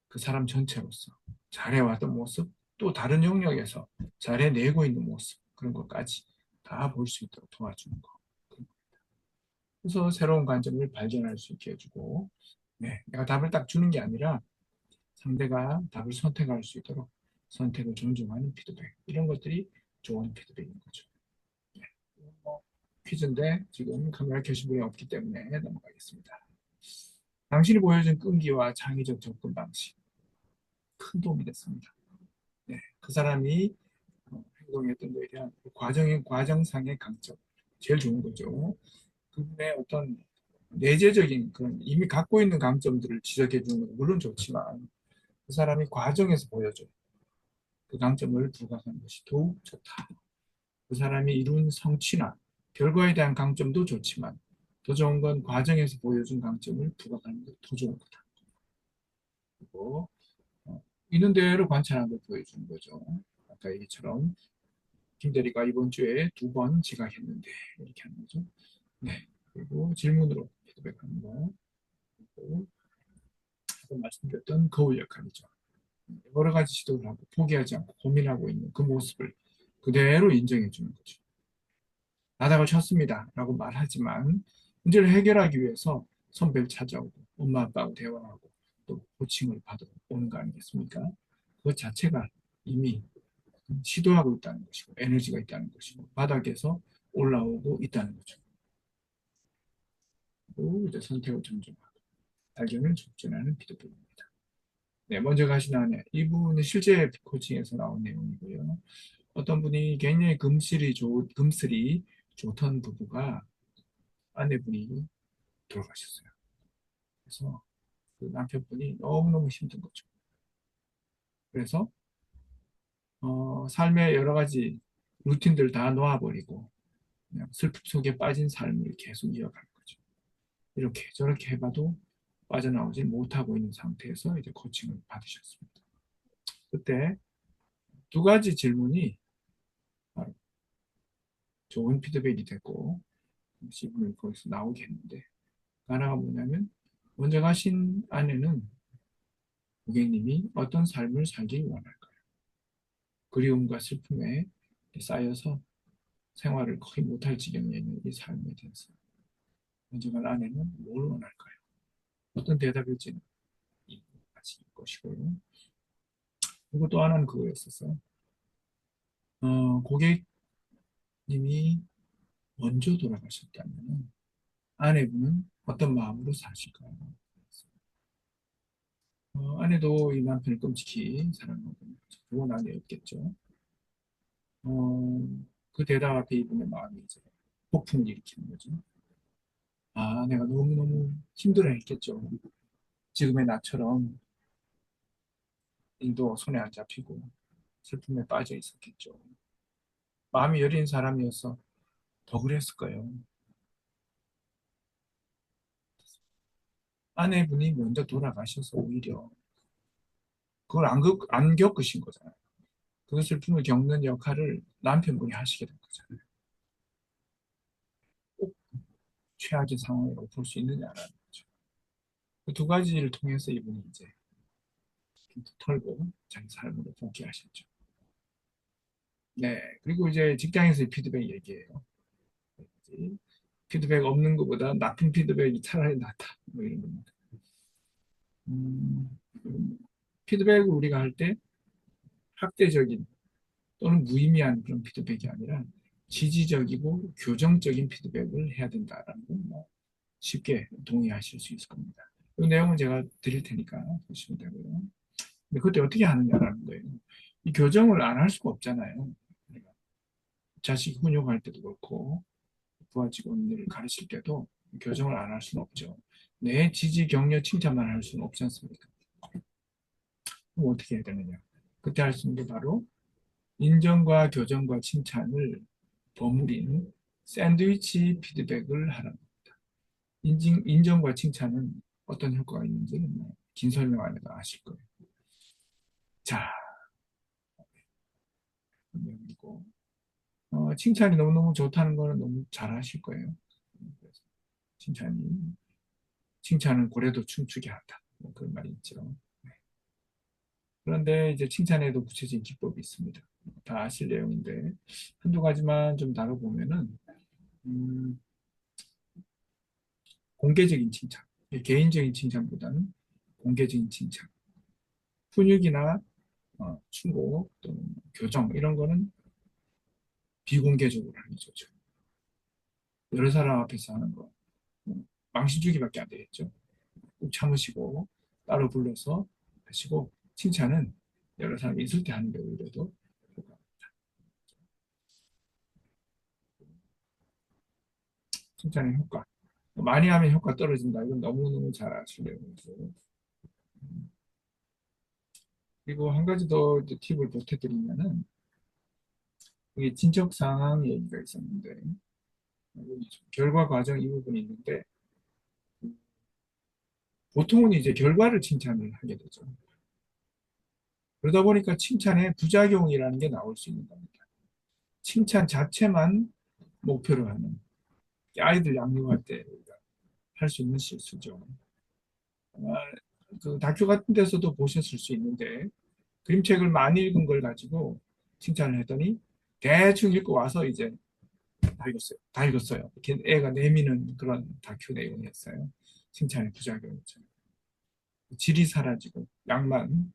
그 사람 전체로서 잘해왔던 모습, 또 다른 영역에서 잘해내고 있는 모습, 그런 것까지 다 볼 수 있도록 도와주는 거. 그래서 새로운 관점을 발견할 수 있게 해주고, 네, 내가 답을 딱 주는 게 아니라 상대가 답을 선택할 수 있도록 선택을 존중하는 피드백. 이런 것들이 좋은 피드백인 거죠. 네, 뭐 퀴즈인데 지금 카메라 켜신 분이 없기 때문에 넘어가겠습니다. 당신이 보여준 끈기와 창의적 접근 방식. 큰 도움이 됐습니다. 네, 그 사람이 행동했던 거에 대한 과정상의 강점, 제일 좋은 거죠. 그분의 어떤 내재적인 그런 이미 갖고 있는 강점들을 지적해 주는 건 물론 좋지만 그 사람이 과정에서 보여줘 그 강점을 부각하는 것이 더욱 좋다. 그 사람이 이룬 성취나 결과에 대한 강점도 좋지만 더 좋은 건 과정에서 보여준 강점을 부각하는 것이 더 좋은 거다. 그리고 있는 대로 관찰하는 걸 보여주는 거죠. 아까 얘기처럼 김대리가 이번 주에 2번 지각했는데 이렇게 하는 거죠. 네. 그리고 질문으로 피드백하는 거. 그리고 아까 말씀드렸던 거울 역할이죠. 여러 가지 시도를 하고 포기하지 않고 고민하고 있는 그 모습을 그대로 인정해 주는 거죠. 나닥을 쳤습니다 라고 말하지만 문제를 해결하기 위해서 선배를 찾아오고 엄마 아빠하고 대화하고 또 코칭을 받으러 오는 거 아니겠습니까? 그것 자체가 이미 시도하고 있다는 것이고 에너지가 있다는 것이고 바닥에서 올라오고 있다는 거죠. 그리고 이제 선택을 존중하고 발견을 촉진하는 피드백입니다. 네, 먼저 가신 안에 이 부분은 실제 코칭에서 나온 내용이고요. 어떤 분이 굉장히 금슬이 좋던 부부가 아내분이 돌아가셨어요. 그래서 그 남편분이 너무너무 힘든 거죠. 그래서 삶의 여러 가지 루틴들 다 놓아버리고 그냥 슬픔 속에 빠진 삶을 계속 이어가는 거죠. 이렇게 저렇게 해봐도 빠져나오지 못하고 있는 상태에서 이제 코칭을 받으셨습니다. 그때 두 가지 질문이 바로 좋은 피드백이 됐고 이분을 거기서 나오게 했는데 하나가 뭐냐면 먼저 가신 아내는 고객님이 어떤 삶을 살길 원할까요? 그리움과 슬픔에 쌓여서 생활을 거의 못할 지경에 있는 이 삶에 대해서 먼저 간 아내는 뭘 원할까요? 어떤 대답일지는 아실 것이고요. 그리고 또 하나는 그거였었어요. 고객님이 먼저 돌아가셨다면 아내분은 어떤 마음으로 사실까요? 아내도 이 남편을 끔찍히 사랑하고 좋은 아내였겠죠. 그 대답 앞에 이분의 마음이 이제 폭풍을 일으키는 거죠. 아, 내가 너무너무 힘들어했겠죠. 지금의 나처럼 일도 손에 안 잡히고 슬픔에 빠져 있었겠죠. 마음이 여린 사람이어서 더 그랬을 거예요. 아내분이 먼저 돌아가셔서 오히려 그걸 안 겪으신 거잖아요. 그 슬픔을 겪는 역할을 남편분이 하시게 된 거잖아요. 꼭 최악의 상황이라고 볼 수 있느냐라는 거죠. 그 두 가지를 통해서 이분이 이제 털고 자기 삶으로 복귀하셨죠. 네. 그리고 이제 직장에서의 피드백 얘기예요. 피드백 없는 것보다 나쁜 피드백이 차라리 낫다. 뭐 이런 겁니다. 음, 피드백을 우리가 할 때 학대적인 또는 무의미한 그런 피드백이 아니라 지지적이고 교정적인 피드백을 해야 된다라는 건 쉽게 동의하실 수 있을 겁니다. 이 내용은 제가 드릴 테니까 보시면 되고요. 근데 그때 어떻게 하느냐라는 거예요. 이 교정을 안 할 수가 없잖아요. 자식 훈육할 때도 그렇고 부하 직원들을 가르칠 때도 교정을 안 할 수는 없죠. 내 지지, 격려, 칭찬만 할 수는 없지 않습니까? 그럼 어떻게 해야 되느냐? 그때 할 수 있는 게 바로 인정과 교정과 칭찬을 버무린 샌드위치 피드백을 하는 겁니다. 인정과 칭찬은 어떤 효과가 있는지는 긴 설명 안 해도 아실 거예요. 자, 그리고 칭찬이 너무너무 좋다는 거는 너무 잘 아실 거예요. 그래서 칭찬은 고래도 춤추게 한다. 뭐 그런 말이 있죠. 네. 그런데 이제 칭찬에도 구체적인 기법이 있습니다. 다 아실 내용인데 한두 가지만 좀 다뤄보면은 공개적인 칭찬, 개인적인 칭찬보다는 공개적인 칭찬, 훈육이나 충고 또는 교정 이런 거는 비공개적으로 하는 거죠. 여러 사람 앞에서 하는 거 망신 주기밖에 안 되겠죠. 꼭 참으시고 따로 불러서 하시고 칭찬은 여러 사람이 있을 때 하는 게 오히려 더 칭찬의 효과. 많이 하면 효과 떨어진다. 이건 너무너무 잘 아시네요. 그리고 한 가지 더 팁을 보태드리면은 이게 진척 상황 얘기가 있었는데 결과 과정 이 부분이 있는데 보통은 이제 결과를 칭찬을 하게 되죠. 그러다 보니까 칭찬에 부작용이라는 게 나올 수 있는 겁니다. 칭찬 자체만 목표로 하는 아이들 양육할 때 할 수 있는 실수죠. 그 다큐 같은 데서도 보셨을 수 있는데 그림책을 많이 읽은 걸 가지고 칭찬을 했더니 대충 읽고 와서 이제 다 읽었어요. 다 읽었어요. 이렇게 애가 내미는 그런 다큐 내용이었어요. 칭찬의 부작용이죠. 질이 사라지고 양만.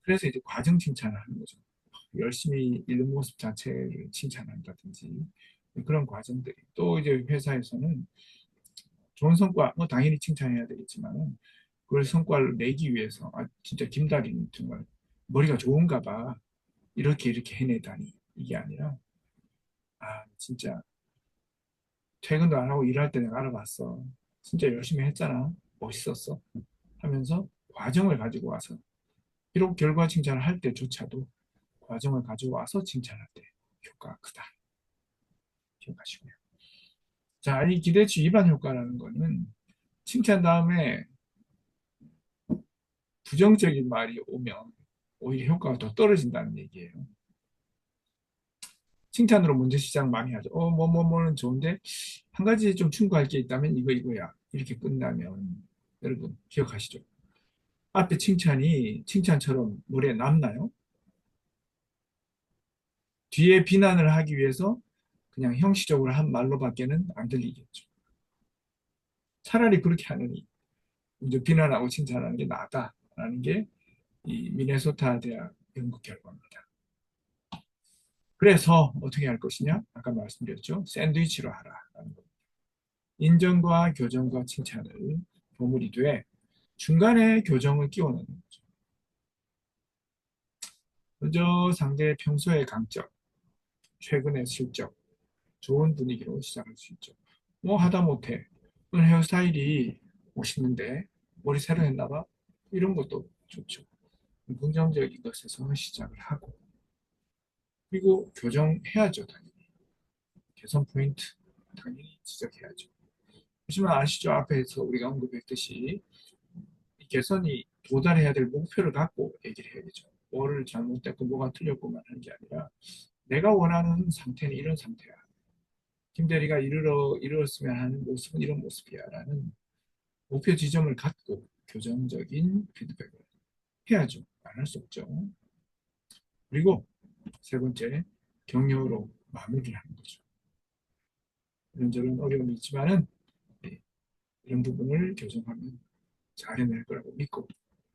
그래서 이제 과정 칭찬을 하는 거죠. 열심히 읽는 모습 자체를 칭찬한다든지 그런 과정들이 또 이제 회사에서는 좋은 성과 뭐 당연히 칭찬해야 되겠지만 그걸 성과를 내기 위해서 진짜 김다리는 정말 머리가 좋은가 봐 이렇게 해내다니 이게 아니라 진짜 퇴근도 안 하고 일할 때 내가 알아봤어. 진짜 열심히 했잖아. 멋있었어. 하면서 과정을 가지고 와서 비록 결과 칭찬을 할 때조차도 과정을 가지고 와서 칭찬할 때 효과가 크다. 기억하시고요. 자, 이 기대치 위반 효과라는 거는 칭찬 다음에 부정적인 말이 오면 오히려 효과가 더 떨어진다는 얘기예요. 칭찬으로 먼저 시작 많이 하죠. 뭐는 좋은데 한 가지 좀 충고할 게 있다면 이거야. 이렇게 끝나면 여러분 기억하시죠? 앞에 칭찬이 칭찬처럼 머리에 남나요? 뒤에 비난을 하기 위해서 그냥 형식적으로 한 말로밖에는 안 들리겠죠. 차라리 그렇게 하느니 먼저 비난하고 칭찬하는 게 낫다라는 게 이 미네소타 대학 연구 결과입니다. 그래서 어떻게 할 것이냐? 아까 말씀드렸죠. 샌드위치로 하라라는 겁니다. 인정과 교정과 칭찬을 버무리 돼 중간에 교정을 끼워 넣는 거죠. 먼저 상대의 평소의 강점, 최근의 실적, 좋은 분위기로 시작할 수 있죠. 뭐 하다못해 오늘 헤어스타일이 멋있는데 머리 새로 했나 봐? 이런 것도 좋죠. 긍정적인 것에서 시작을 하고 그리고 교정해야죠. 당연히. 개선 포인트 당연히 지적해야죠. 하지만 아시죠? 앞에서 우리가 언급했듯이 이 개선이 도달해야 될 목표를 갖고 얘기를 해야 되죠. 뭐를 잘못됐고 뭐가 틀렸고만 하는 게 아니라 내가 원하는 상태는 이런 상태야. 김 대리가 이르렀으면 하는 모습은 이런 모습이야. 라는 목표 지점을 갖고 교정적인 피드백을 해야죠. 안 할 수 없죠. 그리고 세 번째, 격려로 마무리를 하는 거죠. 이런저런 어려움이 있지만은 이런 부분을 교정하면 잘 해낼 거라고 믿고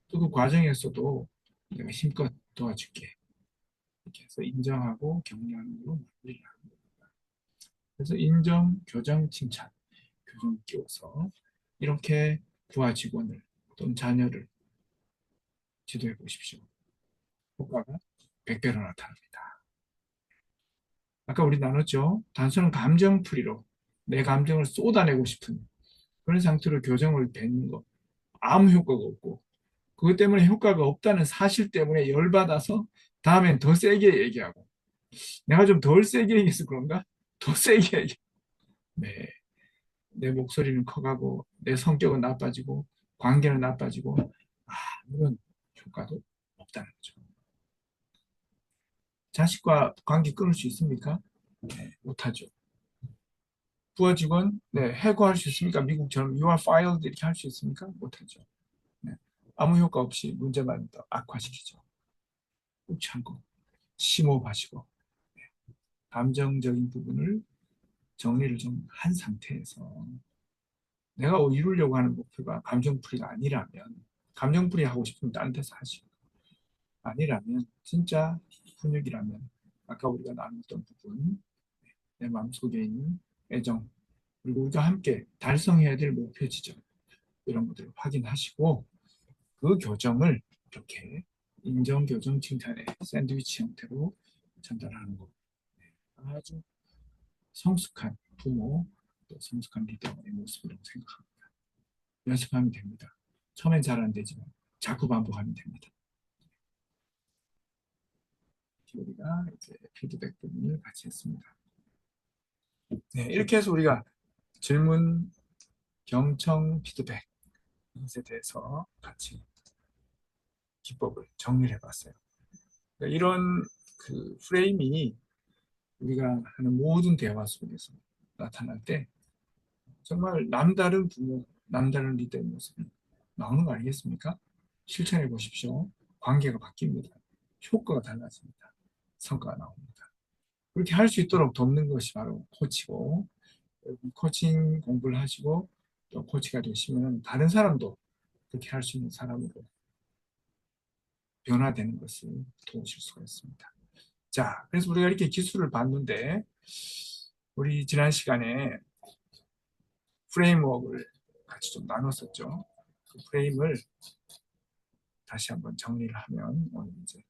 또 그 과정에서도 내가 힘껏 도와줄게. 이렇게 해서 인정하고 격려하는 걸로 마무리를 하는 겁니다. 그래서 인정, 교정, 칭찬, 교정을 끼워서 이렇게 부하 직원을 또는 자녀를 지도해 보십시오. 효과가 100배로 나타납니다. 아까 우리 나눴죠? 단순한 감정풀이로 내 감정을 쏟아내고 싶은 그런 상태로 교정을 뱉는 거 아무 효과가 없고 그것 때문에 효과가 없다는 사실 때문에 열받아서 다음엔 더 세게 얘기하고 내가 좀 덜 세게 얘기해서 그런가? 더 세게 얘기. 네. 내 목소리는 커가고 내 성격은 나빠지고 관계는 나빠지고 아무런 효과도 없다는 거죠. 자식과 관계 끊을 수 있습니까? 네, 못하죠. 부하 직원, 네, 해고할 수 있습니까? 미국처럼 you are fired 이렇게 할 수 있습니까? 못하죠. 네, 아무 효과 없이 문제만 더 악화시키죠. 꾹 참고 심호흡하시고 감정적인 부분을 정리를 좀 한 상태에서 내가 이루려고 하는 목표가 감정풀이가 아니라면 감정풀이 하고 싶으면 다른 데서 하시고 아니라면 진짜 훈육이라면 아까 우리가 나눴던 부분 내 마음속에 있는 애정 그리고 우리가 함께 달성해야 될 목표 지점 이런 것들을 확인하시고 그 교정을 이렇게 인정, 교정, 칭찬의 샌드위치 형태로 전달하는 것 아주 성숙한 부모 또 성숙한 리더의 모습이라고 생각합니다. 연습하면 됩니다. 처음엔 잘 안 되지만 자꾸 반복하면 됩니다. 우리가 이제 피드백 부분을 같이 했습니다. 네, 이렇게 해서 우리가 질문, 경청, 피드백 이것에 대해서 같이 기법을 정리를 해봤어요. 그러니까 이런 그 프레임이 우리가 하는 모든 대화 속에서 나타날 때 정말 남다른 부모, 남다른 리더의 모습이 나오는 거 아니겠습니까? 실천해 보십시오. 관계가 바뀝니다. 효과가 달라집니다. 성과가 나옵니다. 그렇게 할 수 있도록 돕는 것이 바로 코치고 코칭 공부를 하시고 또 코치가 되시면 다른 사람도 그렇게 할 수 있는 사람으로 변화되는 것을 도우실 수가 있습니다. 자, 그래서 우리가 이렇게 기술을 봤는데 우리 지난 시간에 프레임워크를 같이 좀 나눴었죠. 그 프레임을 다시 한번 정리를 하면 오늘 이제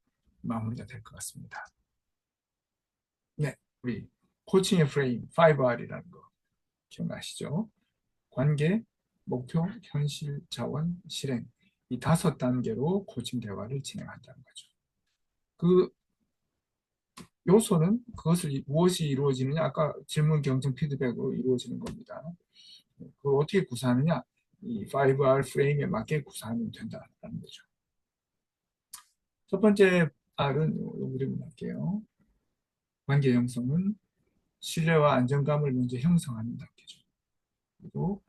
마무리가 될 것 같습니다. 네, 우리 코칭의 프레임 5R이라는 거 기억나시죠? 관계, 목표, 현실, 자원, 실행. 이 5단계로 코칭 대화를 진행한다는 거죠. 그 요소는 무엇이 이루어지느냐? 아까 질문, 경청, 피드백으로 이루어지는 겁니다. 그걸 어떻게 구사하느냐? 이 5R 프레임에 맞게 구사하면 된다는 거죠. 첫 번째 R은 우리 할게요. 관계 형성은 신뢰와 안정감을 먼저 형성하는 단계죠. 그리고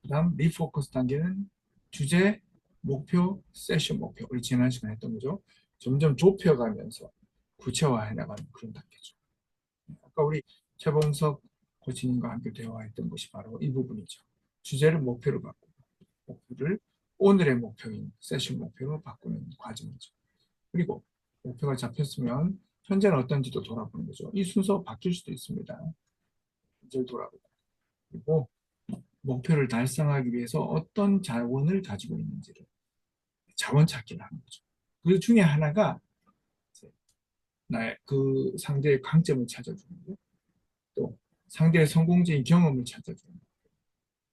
그다음 리포커스 단계는 주제, 목표, 세션 목표. 우리 지난 시간에 했던 거죠. 점점 좁혀가면서 구체화해 나가는 그런 단계죠. 아까 우리 최봉석 코치님과 함께 대화했던 것이 바로 이 부분이죠. 주제를 목표로 바꾸고 목표를 오늘의 목표인 세션 목표로 바꾸는 과정이죠. 그리고 목표가 잡혔으면 현재는 어떤지도 돌아보는 거죠. 이 순서 바뀔 수도 있습니다. 이제 돌아보고 그리고 목표를 달성하기 위해서 어떤 자원을 가지고 있는지를 자원 찾기를 하는 거죠. 그 중에 하나가 나의 그 상대의 강점을 찾아주는 거, 또 상대의 성공적인 경험을 찾아주는 거,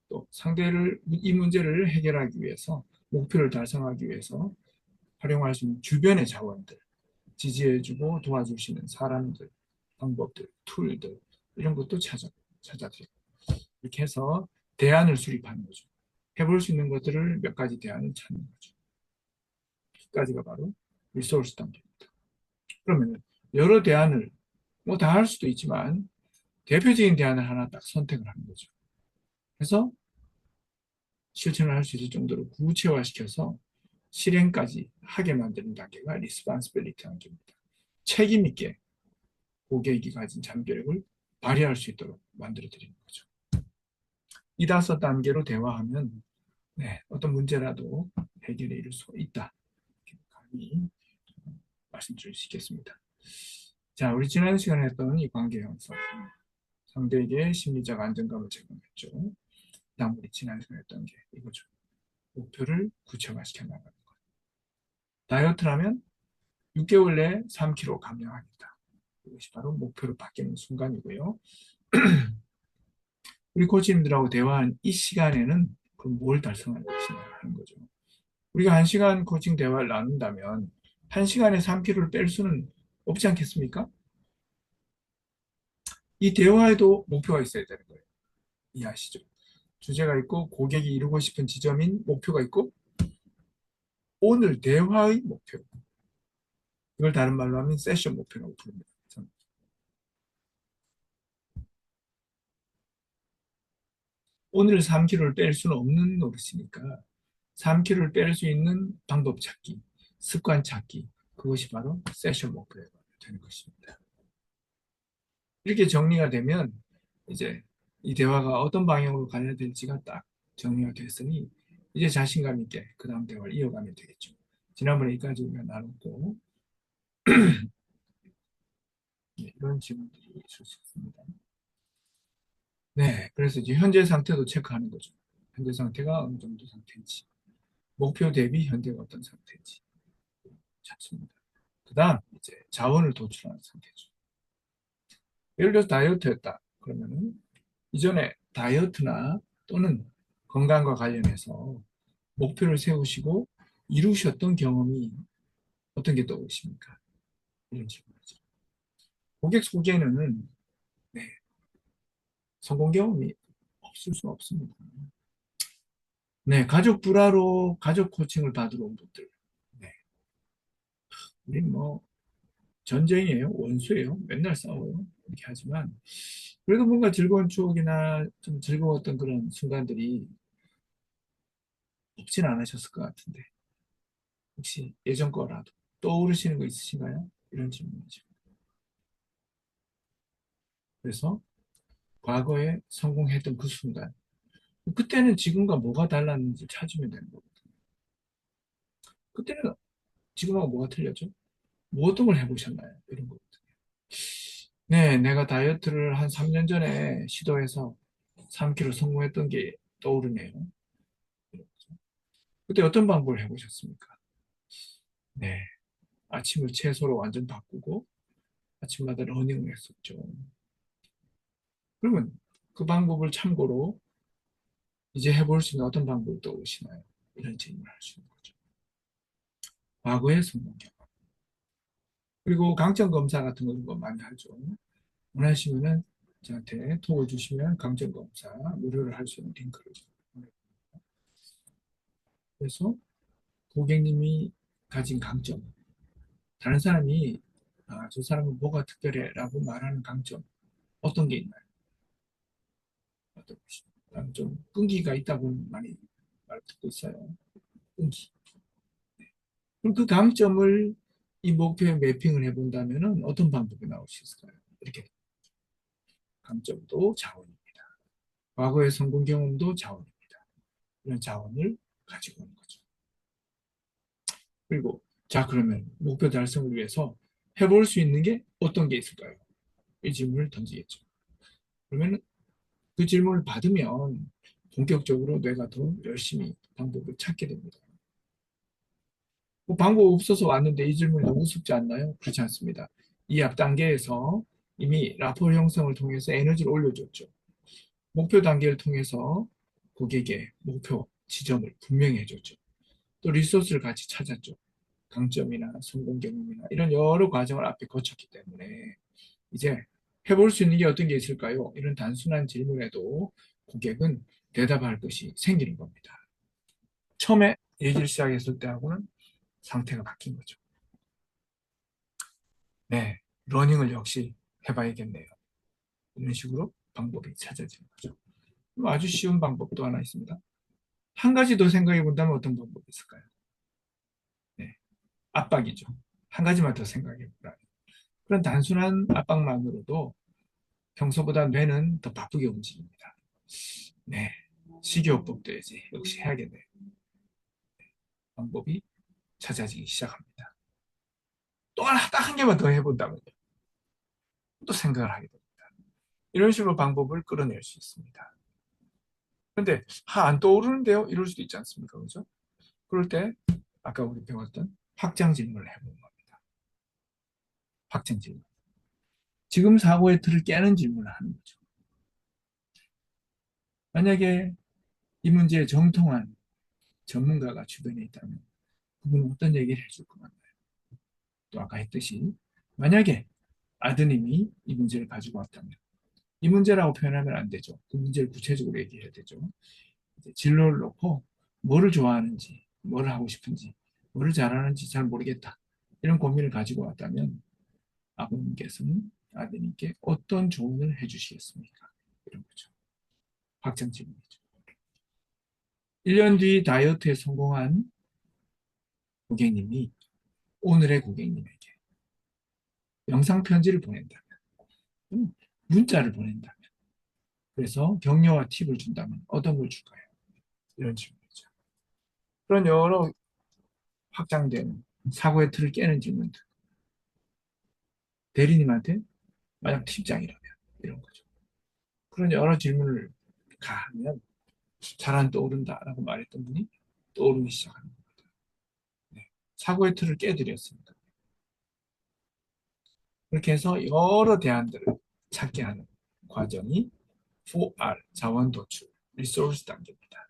또 상대를 이 문제를 해결하기 위해서 목표를 달성하기 위해서 활용할 수 있는 주변의 자원들, 지지해주고 도와주시는 사람들, 방법들, 툴들 이런 것도 찾아드리고 이렇게 해서 대안을 수립하는 거죠. 해볼 수 있는 것들을 몇 가지 대안을 찾는 거죠. 여기까지가 바로 리소스 단계입니다. 그러면 여러 대안을 뭐 다 할 수도 있지만 대표적인 대안을 하나 딱 선택을 하는 거죠. 그래서 실천을 할 수 있을 정도로 구체화시켜서 실행까지 하게 만드는 단계가 리스폰시빌리티 단계입니다. 책임 있게 고객이 가진 잠재력을 발휘할 수 있도록 만들어 드리는 거죠. 이 5단계로 대화하면 어떤 문제라도 해결해 이룰 수 있다. 감히 말씀드릴 수 있겠습니다. 자, 우리 지난 시간에 했던 이 관계 형성, 상대에게 심리적 안정감을 제공했죠. 다음 우리 지난 시간에 했던 게 이거죠. 목표를 구체화시켜 나가는 것. 다이어트라면 6개월 내에 3kg 감량하겠다. 이것이 바로 목표로 바뀌는 순간이고요. 우리 코치님들하고 대화한 이 시간에는 그럼 뭘 달성할 것이냐 하는 거죠. 우리가 1시간 코칭 대화를 나눈다면 1시간에 3kg를 뺄 수는 없지 않겠습니까? 이 대화에도 목표가 있어야 되는 거예요. 이해하시죠? 주제가 있고 고객이 이루고 싶은 지점인 목표가 있고 오늘 대화의 목표. 이걸 다른 말로 하면 세션 목표라고 부릅니다. 오늘 3kg를 뺄 수는 없는 노릇이니까 3kg를 뺄 수 있는 방법 찾기, 습관 찾기, 그것이 바로 세션 목표가 되는 것입니다. 이렇게 정리가 되면 이제 이 대화가 어떤 방향으로 가야 될지가 딱 정리가 됐으니 이제 자신감 있게 그 다음 대화를 이어가면 되겠죠. 지난번에 여기까지 우리가 나눴고 이런 질문들이 있을 수 있습니다. 네, 그래서 이제 현재 상태도 체크하는 거죠. 현재 상태가 어느 정도 상태인지, 목표 대비 현재가 어떤 상태인지 찾습니다. 그 다음 이제 자원을 도출하는 상태죠. 예를 들어서 다이어트였다. 그러면은 이전에 다이어트나 또는 건강과 관련해서 목표를 세우시고 이루셨던 경험이 어떤 게 떠오르십니까? 이런 질문이죠. 고객 소개는 성공 경험이 없을 수 없습니다. 네, 가족 불화로 가족 코칭을 받으러 온 분들. 네. 우리 뭐 전쟁이에요, 원수예요, 맨날 싸워요. 이렇게 하지만 그래도 뭔가 즐거운 추억이나 좀 즐거웠던 그런 순간들이 없진 않으셨을 것 같은데 혹시 예전 거라도 떠오르시는 거 있으신가요? 이런 질문이죠. 그래서 과거에 성공했던 그 순간 그때는 지금과 뭐가 달랐는지 찾으면 되는 거거든요. 그때는 지금하고 뭐가 틀렸죠? 뭐 어떤 걸 해보셨나요? 이런 거거든요. 네, 내가 다이어트를 한 3년 전에 시도해서 3kg 성공했던 게 떠오르네요. 그때 어떤 방법을 해보셨습니까? 네, 아침을 채소로 완전 바꾸고 아침마다 러닝을 했었죠. 그러면 그 방법을 참고로 이제 해볼 수 있는 어떤 방법이 떠오르시나요? 이런 질문을 할 수 있는 거죠. 과거의 성공 경험. 그리고 강점 검사 같은 거 많이 하죠. 원하시면은 저한테 톡을 주시면 강점 검사 무료로 할 수 있는 링크를 보내드립니다. 그래서 고객님이 가진 강점, 다른 사람이 저 사람은 뭐가 특별해라고 말하는 강점 어떤 게 있나요? 어떤 것이? 나는 좀 끈기가 있다고 많이 말 듣고 있어요. 끈기. 그럼 그 강점을 이 목표에 매핑을 해본다면은 어떤 방법이 나올 수 있을까요? 이렇게 강점도 자원입니다. 과거의 성공 경험도 자원입니다. 이런 자원을 가지고 오는 거죠. 그리고 자 그러면 목표 달성을 위해서 해볼 수 있는 게 어떤 게 있을까요? 이 질문을 던지겠죠. 그러면 그 질문을 받으면 본격적으로 뇌가 더 열심히 방법을 찾게 됩니다. 뭐 방법 없어서 왔는데 이 질문이 너무 우습지 않나요? 그렇지 않습니다. 이 앞 단계에서 이미 라포 형성을 통해서 에너지를 올려줬죠. 목표 단계를 통해서 고객의 목표 지점을 분명히 해줬죠. 또 리소스를 같이 찾았죠. 강점이나 성공 경험이나 이런 여러 과정을 앞에 거쳤기 때문에 이제 해볼 수 있는 게 어떤 게 있을까요? 이런 단순한 질문에도 고객은 대답할 것이 생기는 겁니다. 처음에 얘기를 시작했을 때하고는 상태가 바뀐 거죠. 네, 러닝을 역시 해봐야겠네요. 이런 식으로 방법이 찾아지는 거죠. 아주 쉬운 방법도 하나 있습니다. 한 가지 더 생각해 본다면 어떤 방법이 있을까요? 네, 압박이죠. 한 가지만 더 생각해 보라. 그런 단순한 압박만으로도 평소보다 뇌는 더 바쁘게 움직입니다. 네, 식이요법도 이제 역시 해야겠네요. 방법이 찾아지기 시작합니다. 또 하나, 딱 한 개만 더 해본다면요. 또 생각을 하게 됩니다. 이런 식으로 방법을 끌어낼 수 있습니다. 근데 안 떠오르는데요? 이럴 수도 있지 않습니까? 그죠? 그럴 때 아까 우리 배웠던 확장 질문을 해보는 겁니다. 확장 질문. 지금 사고의 틀을 깨는 질문을 하는 거죠. 만약에 이 문제에 정통한 전문가가 주변에 있다면 그분은 어떤 얘기를 해줄 것 같나요? 또 아까 했듯이 만약에 아드님이 이 문제를 가지고 왔다면 이 문제라고 표현하면 안 되죠. 그 문제를 구체적으로 얘기해야 되죠. 진로를 놓고 뭐를 좋아하는지, 뭐를 하고 싶은지, 뭐를 잘하는지 잘 모르겠다. 이런 고민을 가지고 왔다면 아버님께서는 아드님께 어떤 조언을 해주시겠습니까? 이런 거죠. 확장 질문이죠. 1년 뒤 다이어트에 성공한 고객님이 오늘의 고객님에게 영상 편지를 보낸다면, 문자를 보낸다면, 그래서 격려와 팁을 준다면 어떤 걸 줄까요? 이런 질문이죠. 그런 여러 확장된 사고의 틀을 깨는 질문들. 대리님한테 만약 팀장이라면 이런 거죠. 그런 여러 질문을 가하면 잘 안 떠오른다라고 말했던 분이 떠오르기 시작하는 겁니다. 네. 사고의 틀을 깨드렸습니다. 그렇게 해서 여러 대안들을 찾게 하는 과정이 4R, 자원 도출, 리소스 단계입니다.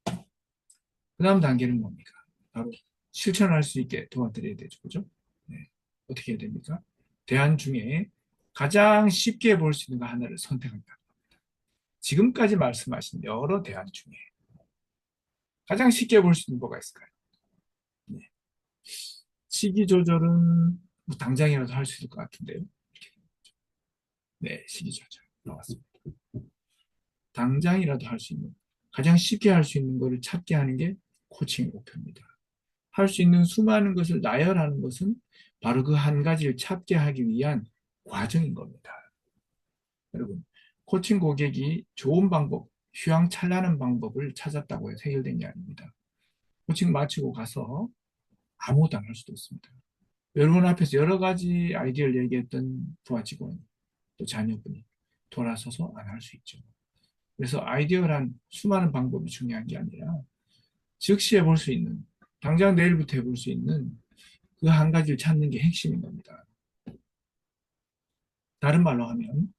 그 다음 단계는 뭡니까? 바로 실천할 수 있게 도와드려야 되죠. 그죠? 네. 어떻게 해야 됩니까? 대안 중에 가장 쉽게 볼 수 있는 거 하나를 선택한다. 지금까지 말씀하신 여러 대안 중에 가장 쉽게 볼 수 있는 뭐가 있을까요? 네. 시기 조절은 뭐 당장이라도 할 수 있을 것 같은데요. 네, 시기 조절 나왔습니다. 당장이라도 할 수 있는, 가장 쉽게 할 수 있는 것을 찾게 하는 게 코칭의 목표입니다. 할 수 있는 수많은 것을 나열하는 것은 바로 그 한 가지를 찾게 하기 위한 과정인 겁니다. 여러분, 코칭 고객이 좋은 방법, 휘황찬란한 방법을 찾았다고 해서 해결된 게 아닙니다. 코칭 마치고 가서 아무것도 안 할 수도 있습니다. 여러분 앞에서 여러 가지 아이디어를 얘기했던 부하 직원, 또 자녀분이 돌아서서 안 할 수 있죠. 그래서 아이디어란 수많은 방법이 중요한 게 아니라 즉시 해볼 수 있는, 당장 내일부터 해볼 수 있는 그 한 가지를 찾는 게 핵심인 겁니다. 다른 말로 하면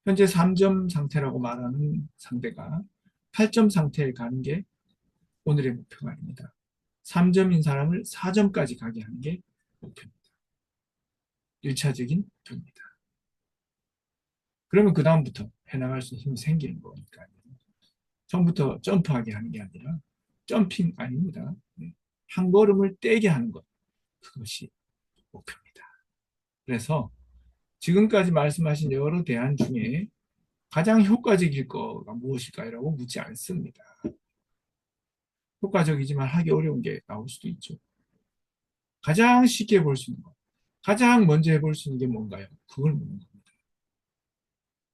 현재 3점 상태라고 말하는 상대가 8점 상태에 가는 게 오늘의 목표가 아닙니다. 3점인 사람을 4점까지 가게 하는 게 목표입니다. 1차적인 목표입니다. 그러면 그 다음부터 해나갈 수 있는 힘이 생기는 거니까요. 처음부터 점프하게 하는 게 아니라 점핑 아닙니다. 한 걸음을 떼게 하는 것, 그것이 목표입니다. 그래서 지금까지 말씀하신 여러 대안 중에 가장 효과적일 거가 무엇일까요?라고 묻지 않습니다. 효과적이지만 하기 어려운 게 나올 수도 있죠. 가장 쉽게 볼 수 있는 것, 가장 먼저 해볼 수 있는 게 뭔가요? 그걸 묻는 겁니다.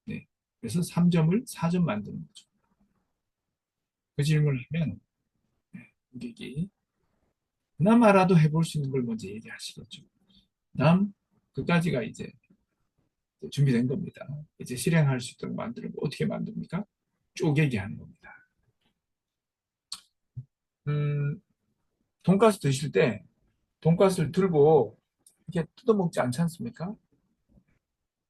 네. 그래서 3점을 4점 만드는 거죠. 그 질문을 하면 고객이 그나마라도 해볼 수 있는 걸 먼저 얘기하시겠죠. 다음 그까지가 이제 준비된 겁니다. 이제 실행할 수 있도록 만들고 어떻게 만듭니까? 쪼개기 하는 겁니다. 돈가스 드실 때 돈가스를 들고 이렇게 뜯어먹지 않지 않습니까?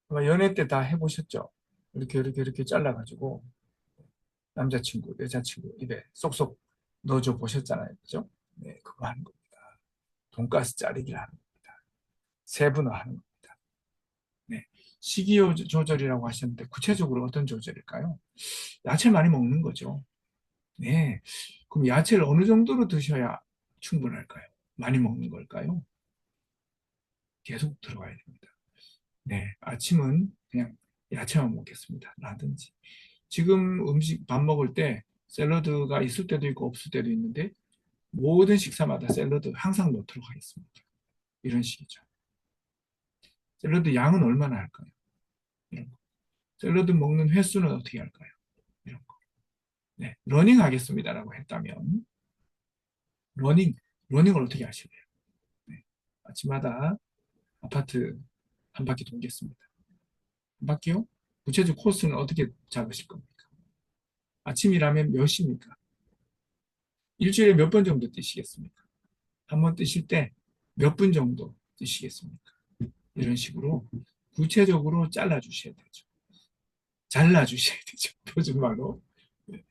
아마 연애 때 다 해보셨죠? 이렇게 잘라가지고 남자친구, 여자친구 입에 쏙쏙 넣어줘 보셨잖아요. 그죠? 네, 그거 하는 겁니다. 돈가스 자르기를 하는 겁니다. 세분화하는 겁니다. 네, 식이 조절이라고 하셨는데 구체적으로 어떤 조절일까요? 야채 많이 먹는 거죠. 네, 그럼 야채를 어느 정도로 드셔야 충분할까요? 많이 먹는 걸까요? 계속 들어가야 됩니다. 네, 아침은 그냥 야채만 먹겠습니다. 라든지. 지금 밥 먹을 때 샐러드가 있을 때도 있고 없을 때도 있는데 모든 식사마다 샐러드 항상 넣도록 하겠습니다. 이런 식이죠. 샐러드 양은 얼마나 할까요? 이런 거. 샐러드 먹는 횟수는 어떻게 할까요? 이런 거. 네, 러닝 하겠습니다라고 했다면 러닝을 어떻게 하실래요? 네, 아침마다 아파트 한 바퀴 돌겠습니다. 한 바퀴요? 구체적 코스는 어떻게 잡으실 겁니까? 아침이라면 몇 시입니까? 일주일에 몇 번 정도 뛰시겠습니까? 한 번 뛰실 때 몇 분 정도 뛰시겠습니까? 이런 식으로 구체적으로 잘라주셔야 되죠. 잘라주셔야 되죠. 표준말로. 네.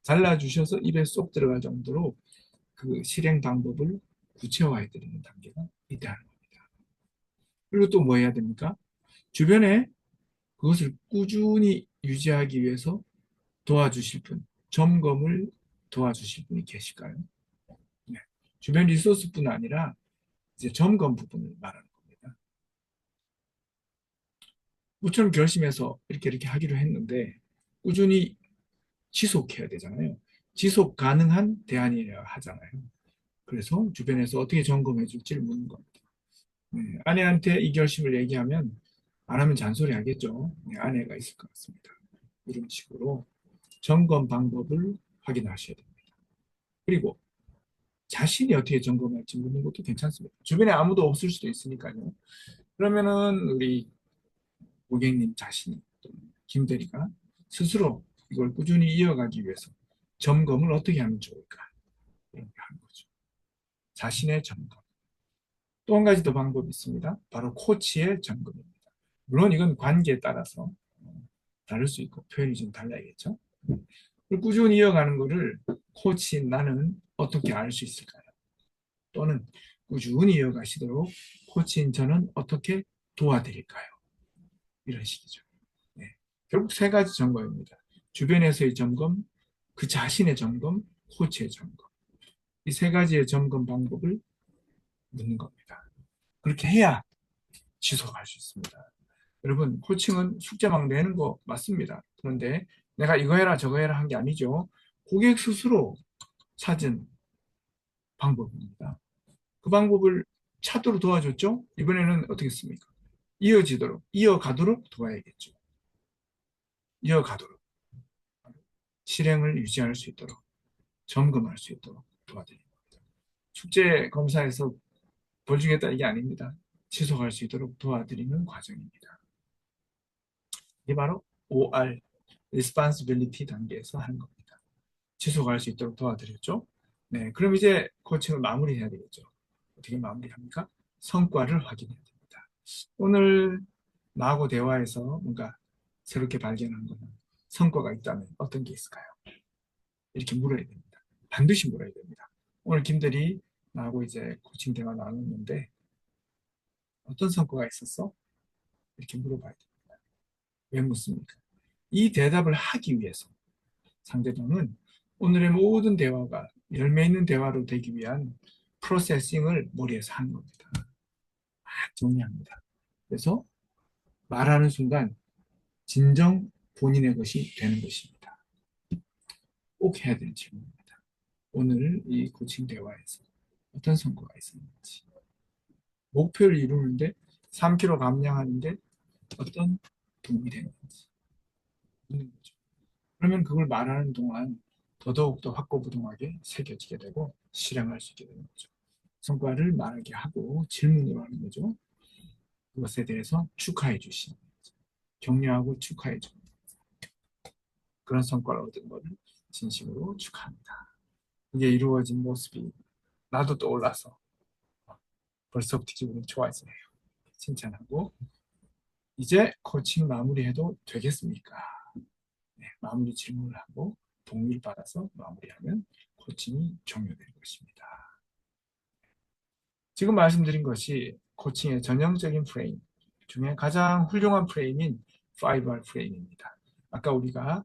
잘라주셔서 입에 쏙 들어갈 정도로 그 실행 방법을 구체화해 드리는 단계가 있다는 겁니다. 그리고 또 뭐 해야 됩니까? 주변에 그것을 꾸준히 유지하기 위해서 도와주실 분, 점검을 도와주실 분이 계실까요? 네. 주변 리소스뿐 아니라 이제 점검 부분을 말하는 겁니다. 모처럼 결심해서 이렇게 하기로 했는데 꾸준히 지속해야 되잖아요. 지속 가능한 대안이어야 하잖아요. 그래서 주변에서 어떻게 점검해 줄지를 묻는 겁니다. 네, 아내한테 이 결심을 얘기하면 안 하면 잔소리 하겠죠. 네, 아내가 있을 것 같습니다. 이런 식으로 점검 방법을 확인하셔야 됩니다. 그리고 자신이 어떻게 점검할지 묻는 것도 괜찮습니다. 주변에 아무도 없을 수도 있으니까요. 그러면은 우리 고객님 자신이, 김 대리가 스스로 이걸 꾸준히 이어가기 위해서 점검을 어떻게 하면 좋을까? 이렇게 하는 거죠. 자신의 점검. 또 한 가지 더 방법이 있습니다. 바로 코치의 점검입니다. 물론 이건 관계에 따라서 다를 수 있고 표현이 좀 달라야겠죠. 꾸준히 이어가는 것을 코치인 나는 어떻게 알 수 있을까요? 또는 꾸준히 이어가시도록 코치인 저는 어떻게 도와드릴까요? 이런 식이죠. 네. 결국 세 가지 점검입니다. 주변에서의 점검, 그 자신의 점검, 코치의 점검. 이 세 가지의 점검 방법을 묻는 겁니다. 그렇게 해야 지속할 수 있습니다. 여러분, 코칭은 숙제만 내는 거 맞습니다. 그런데 내가 이거 해라 저거 해라 한 게 아니죠. 고객 스스로 찾은 방법입니다. 그 방법을 찾도록 도와줬죠. 이번에는 어떻게 했습니까? 이어가도록 도와야겠죠. 이어가도록 실행을 유지할 수 있도록 점검할 수 있도록 도와드립니다. 숙제 검사에서 벌 주겠다 이게 아닙니다. 지속할 수 있도록 도와드리는 과정입니다. 이게 바로 OR, Responsibility 단계에서 하는 겁니다. 지속할 수 있도록 도와드렸죠. 네, 그럼 이제 코칭을 마무리해야 되겠죠. 어떻게 마무리합니까? 성과를 확인해야 됩니다. 오늘 나하고 대화해서 뭔가 새롭게 발견한 거는 성과가 있다면 어떤 게 있을까요? 이렇게 물어야 됩니다. 반드시 물어야 됩니다. 오늘 김대리 나하고 이제 코칭 대화 나눴는데 어떤 성과가 있었어? 이렇게 물어봐야 됩니다. 왜 묻습니까? 이 대답을 하기 위해서 상대방은 오늘의 모든 대화가 열매 있는 대화로 되기 위한 프로세싱을 머리에서 하는 겁니다. 막 정리합니다. 그래서 말하는 순간 진정 본인의 것이 되는 것입니다. 꼭 해야 되는 질문입니다. 오늘 이 코칭 대화에서 어떤 성과가 있었는지, 목표를 이루는데 3kg 감량하는데 어떤 도움이 되는지 있는 거죠. 그러면 그걸 말하는 동안 더더욱더 확고부동하게 새겨지게 되고 실행할 수 있게 되는 거죠. 성과를 말하게 하고 질문으로 하는 거죠. 그것에 대해서 축하해 주시는 거죠. 격려하고 축하해 주는 그런 성과를 얻은 것을 진심으로 축하합니다. 이게 이루어진 모습이 나도 떠올라서 벌써부터 기분이 좋아지네요. 칭찬하고 이제 코칭 마무리해도 되겠습니까? 네, 마무리 질문을 하고 동의를 받아서 마무리하면 코칭이 종료될 것입니다. 지금 말씀드린 것이 코칭의 전형적인 프레임 중에 가장 훌륭한 프레임인 5R 프레임입니다. 아까 우리가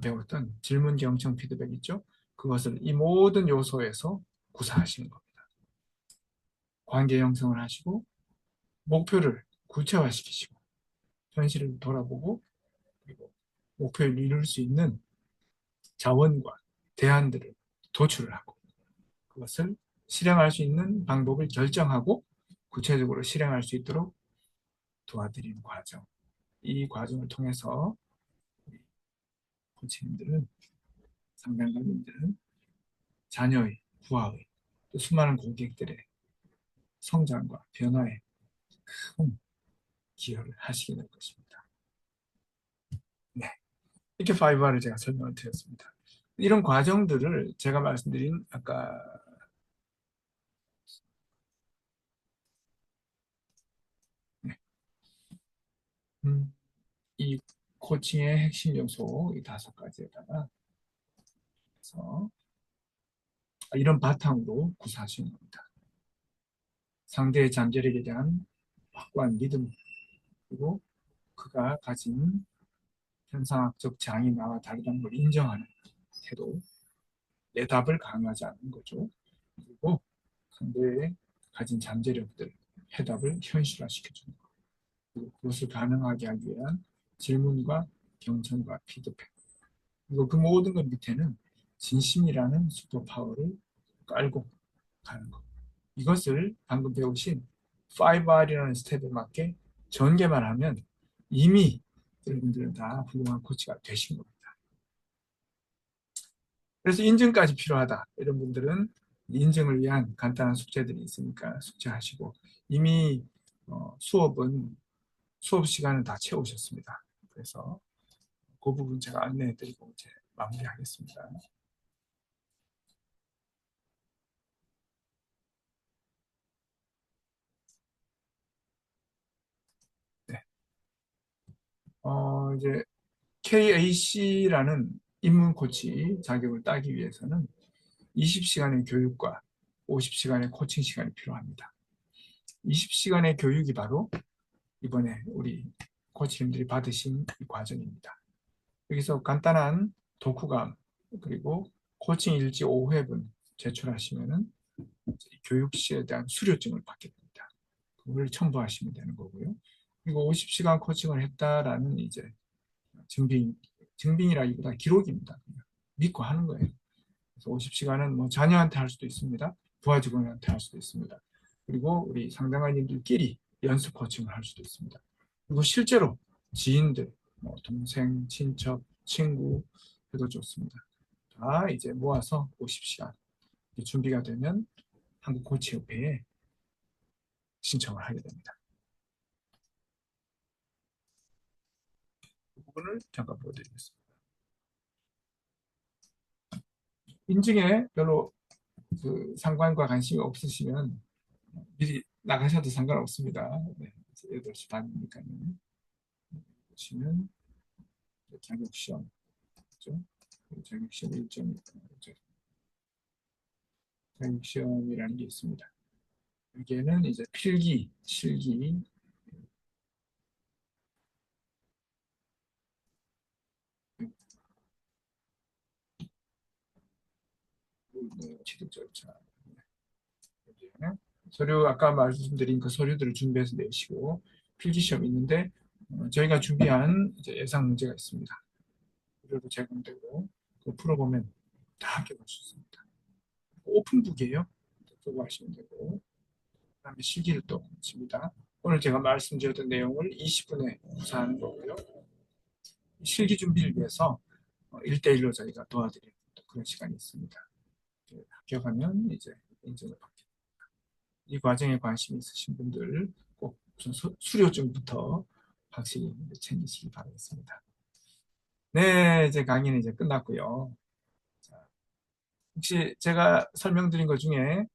배웠던 질문, 경청, 피드백 있죠? 그것을 이 모든 요소에서 구사하시는 겁니다. 관계 형성을 하시고 목표를 구체화시키시고 현실을 돌아보고 그리고 목표를 이룰 수 있는 자원과 대안들을 도출을 하고 그것을 실행할 수 있는 방법을 결정하고 구체적으로 실행할 수 있도록 도와드리는 과정. 이 과정을 통해서 코치님들은, 상담가님들은 자녀의, 부하의, 또 수많은 고객들의 성장과 변화에 큰 기여를 하시게 될 것입니다. 네. 이렇게 5R을 제가 설명을 드렸습니다. 이런 과정들을 제가 말씀드린 아까 네. 이 코칭의 핵심 요소 이 5가지에다가 그래서 이런 바탕으로 구사하시는 겁니다. 상대의 잠재력에 대한 확고한 믿음 그리고 그가 가진 현상학적 장이 나와 다르다는 걸 인정하는 태도, 내 답을 강요하지 않는 거죠. 그리고 상대의 가진 잠재력들, 해답을 현실화시켜주는 것. 그리고 그것을 가능하게 하기 위한 질문과 경청과 피드백. 그리고 그 모든 것 밑에는 진심이라는 슈퍼파워를 깔고 가는 것. 이것을 방금 배우신 5R이라는 스텝에 맞게 전개만 하면 이미 여러분들은 다 훌륭한 코치가 되신 겁니다. 그래서 인증까지 필요하다. 이런 분들은 인증을 위한 간단한 숙제들이 있으니까 숙제하시고 이미 수업 시간은 다 채우셨습니다. 그래서 그 부분 제가 안내해드리고 이제 마무리하겠습니다. 네. 이제 KAC라는 입문 코치 자격을 따기 위해서는 20시간의 교육과 50시간의 코칭 시간이 필요합니다. 20시간의 교육이 바로 이번에 우리 코치님들이 받으신 이 과정입니다. 여기서 간단한 독후감 그리고 코칭 일지 5회분 제출하시면은 교육 시에 대한 수료증을 받게 됩니다. 그걸 첨부하시면 되는 거고요. 그리고 50시간 코칭을 했다라는 이제 증빙이라기보다 기록입니다. 믿고 하는 거예요. 그래서 50시간은 뭐 자녀한테 할 수도 있습니다. 부하 직원한테 할 수도 있습니다. 그리고 우리 상담가님들끼리 연습 코칭을 할 수도 있습니다. 그리고 실제로 지인들, 뭐 동생, 친척, 친구 해도 좋습니다. 다 이제 모아서 50시간 준비가 되면 한국코치협회에 신청을 하게 됩니다. 이 부분을 잠깐 보여드리겠습니다. 인증에 별로 그 상관과 관심이 없으시면 미리 나가셔도 상관없습니다. 네, 8시 반이니까요. 보시면 자격시험, 그죠? 자격시험 일정, 자격시험이라는 게 있습니다. 여기에는 이제 필기, 실기, 취득 절차. 여기에는 서류, 아까 말씀드린 그 서류들을 준비해서 내시고, 필기시험이 있는데, 저희가 준비한 이제 예상 문제가 있습니다. 무료로 제공되고, 그 풀어보면 다 합격할 수 있습니다. 오픈북이에요. 그거 하시면 되고, 그다음에 실기를 또 칩니다. 오늘 제가 말씀드렸던 내용을 20분에 구사하는 거고요. 실기 준비를 위해서 1대1로 저희가 도와드리는 그런 시간이 있습니다. 합격하면 이제 인증을 받게 됩니다. 이 과정에 관심 있으신 분들 꼭 우선 수료증부터 확실히 챙기시기 바라겠습니다. 네, 이제 강의는 이제 끝났고요. 자, 혹시 제가 설명드린 것 중에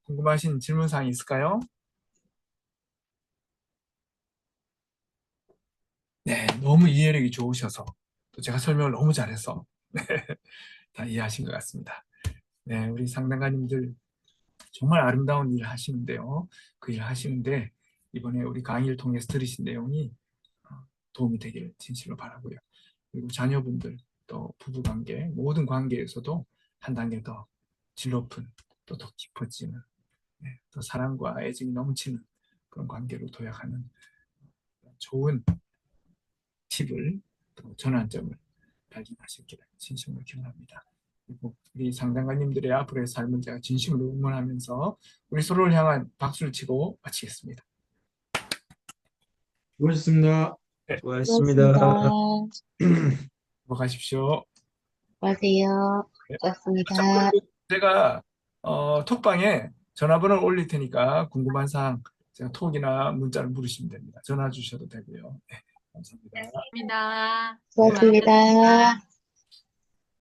궁금하신 질문사항이 있을까요? 네, 너무 이해력이 좋으셔서 또 제가 설명을 너무 잘해서 다 이해하신 것 같습니다. 네, 우리 상담가님들 정말 아름다운 일 하시는데요. 그 일 하시는데 이번에 우리 강의를 통해서 들으신 내용이 도움이 되기를 진실로 바라고요. 그리고 자녀분들 또 부부관계 모든 관계에서도 한 단계 더 질 높은 또 더 깊어지는 또 사랑과 애정이 넘치는 그런 관계로 도약하는 좋은 팁을 또 전환점을 발견하셨기를 진심으로 기원합니다. 그리고 우리 상담가님들의 앞으로의 삶을 제가 진심으로 응원하면서 우리 서로를 향한 박수를 치고 마치겠습니다. 수고하셨습니다. 네, 수고하셨습니다. 수고하십시오. 수고하세요. 네. 수고하셨습니다. 그리고 제가 톡방에 전화번호를 올릴 테니까 궁금한 사항 제가 톡이나 문자를 물으시면 됩니다. 전화 주셔도 되고요. 네, 감사합니다. 고맙습니다. 수고하셨습니다.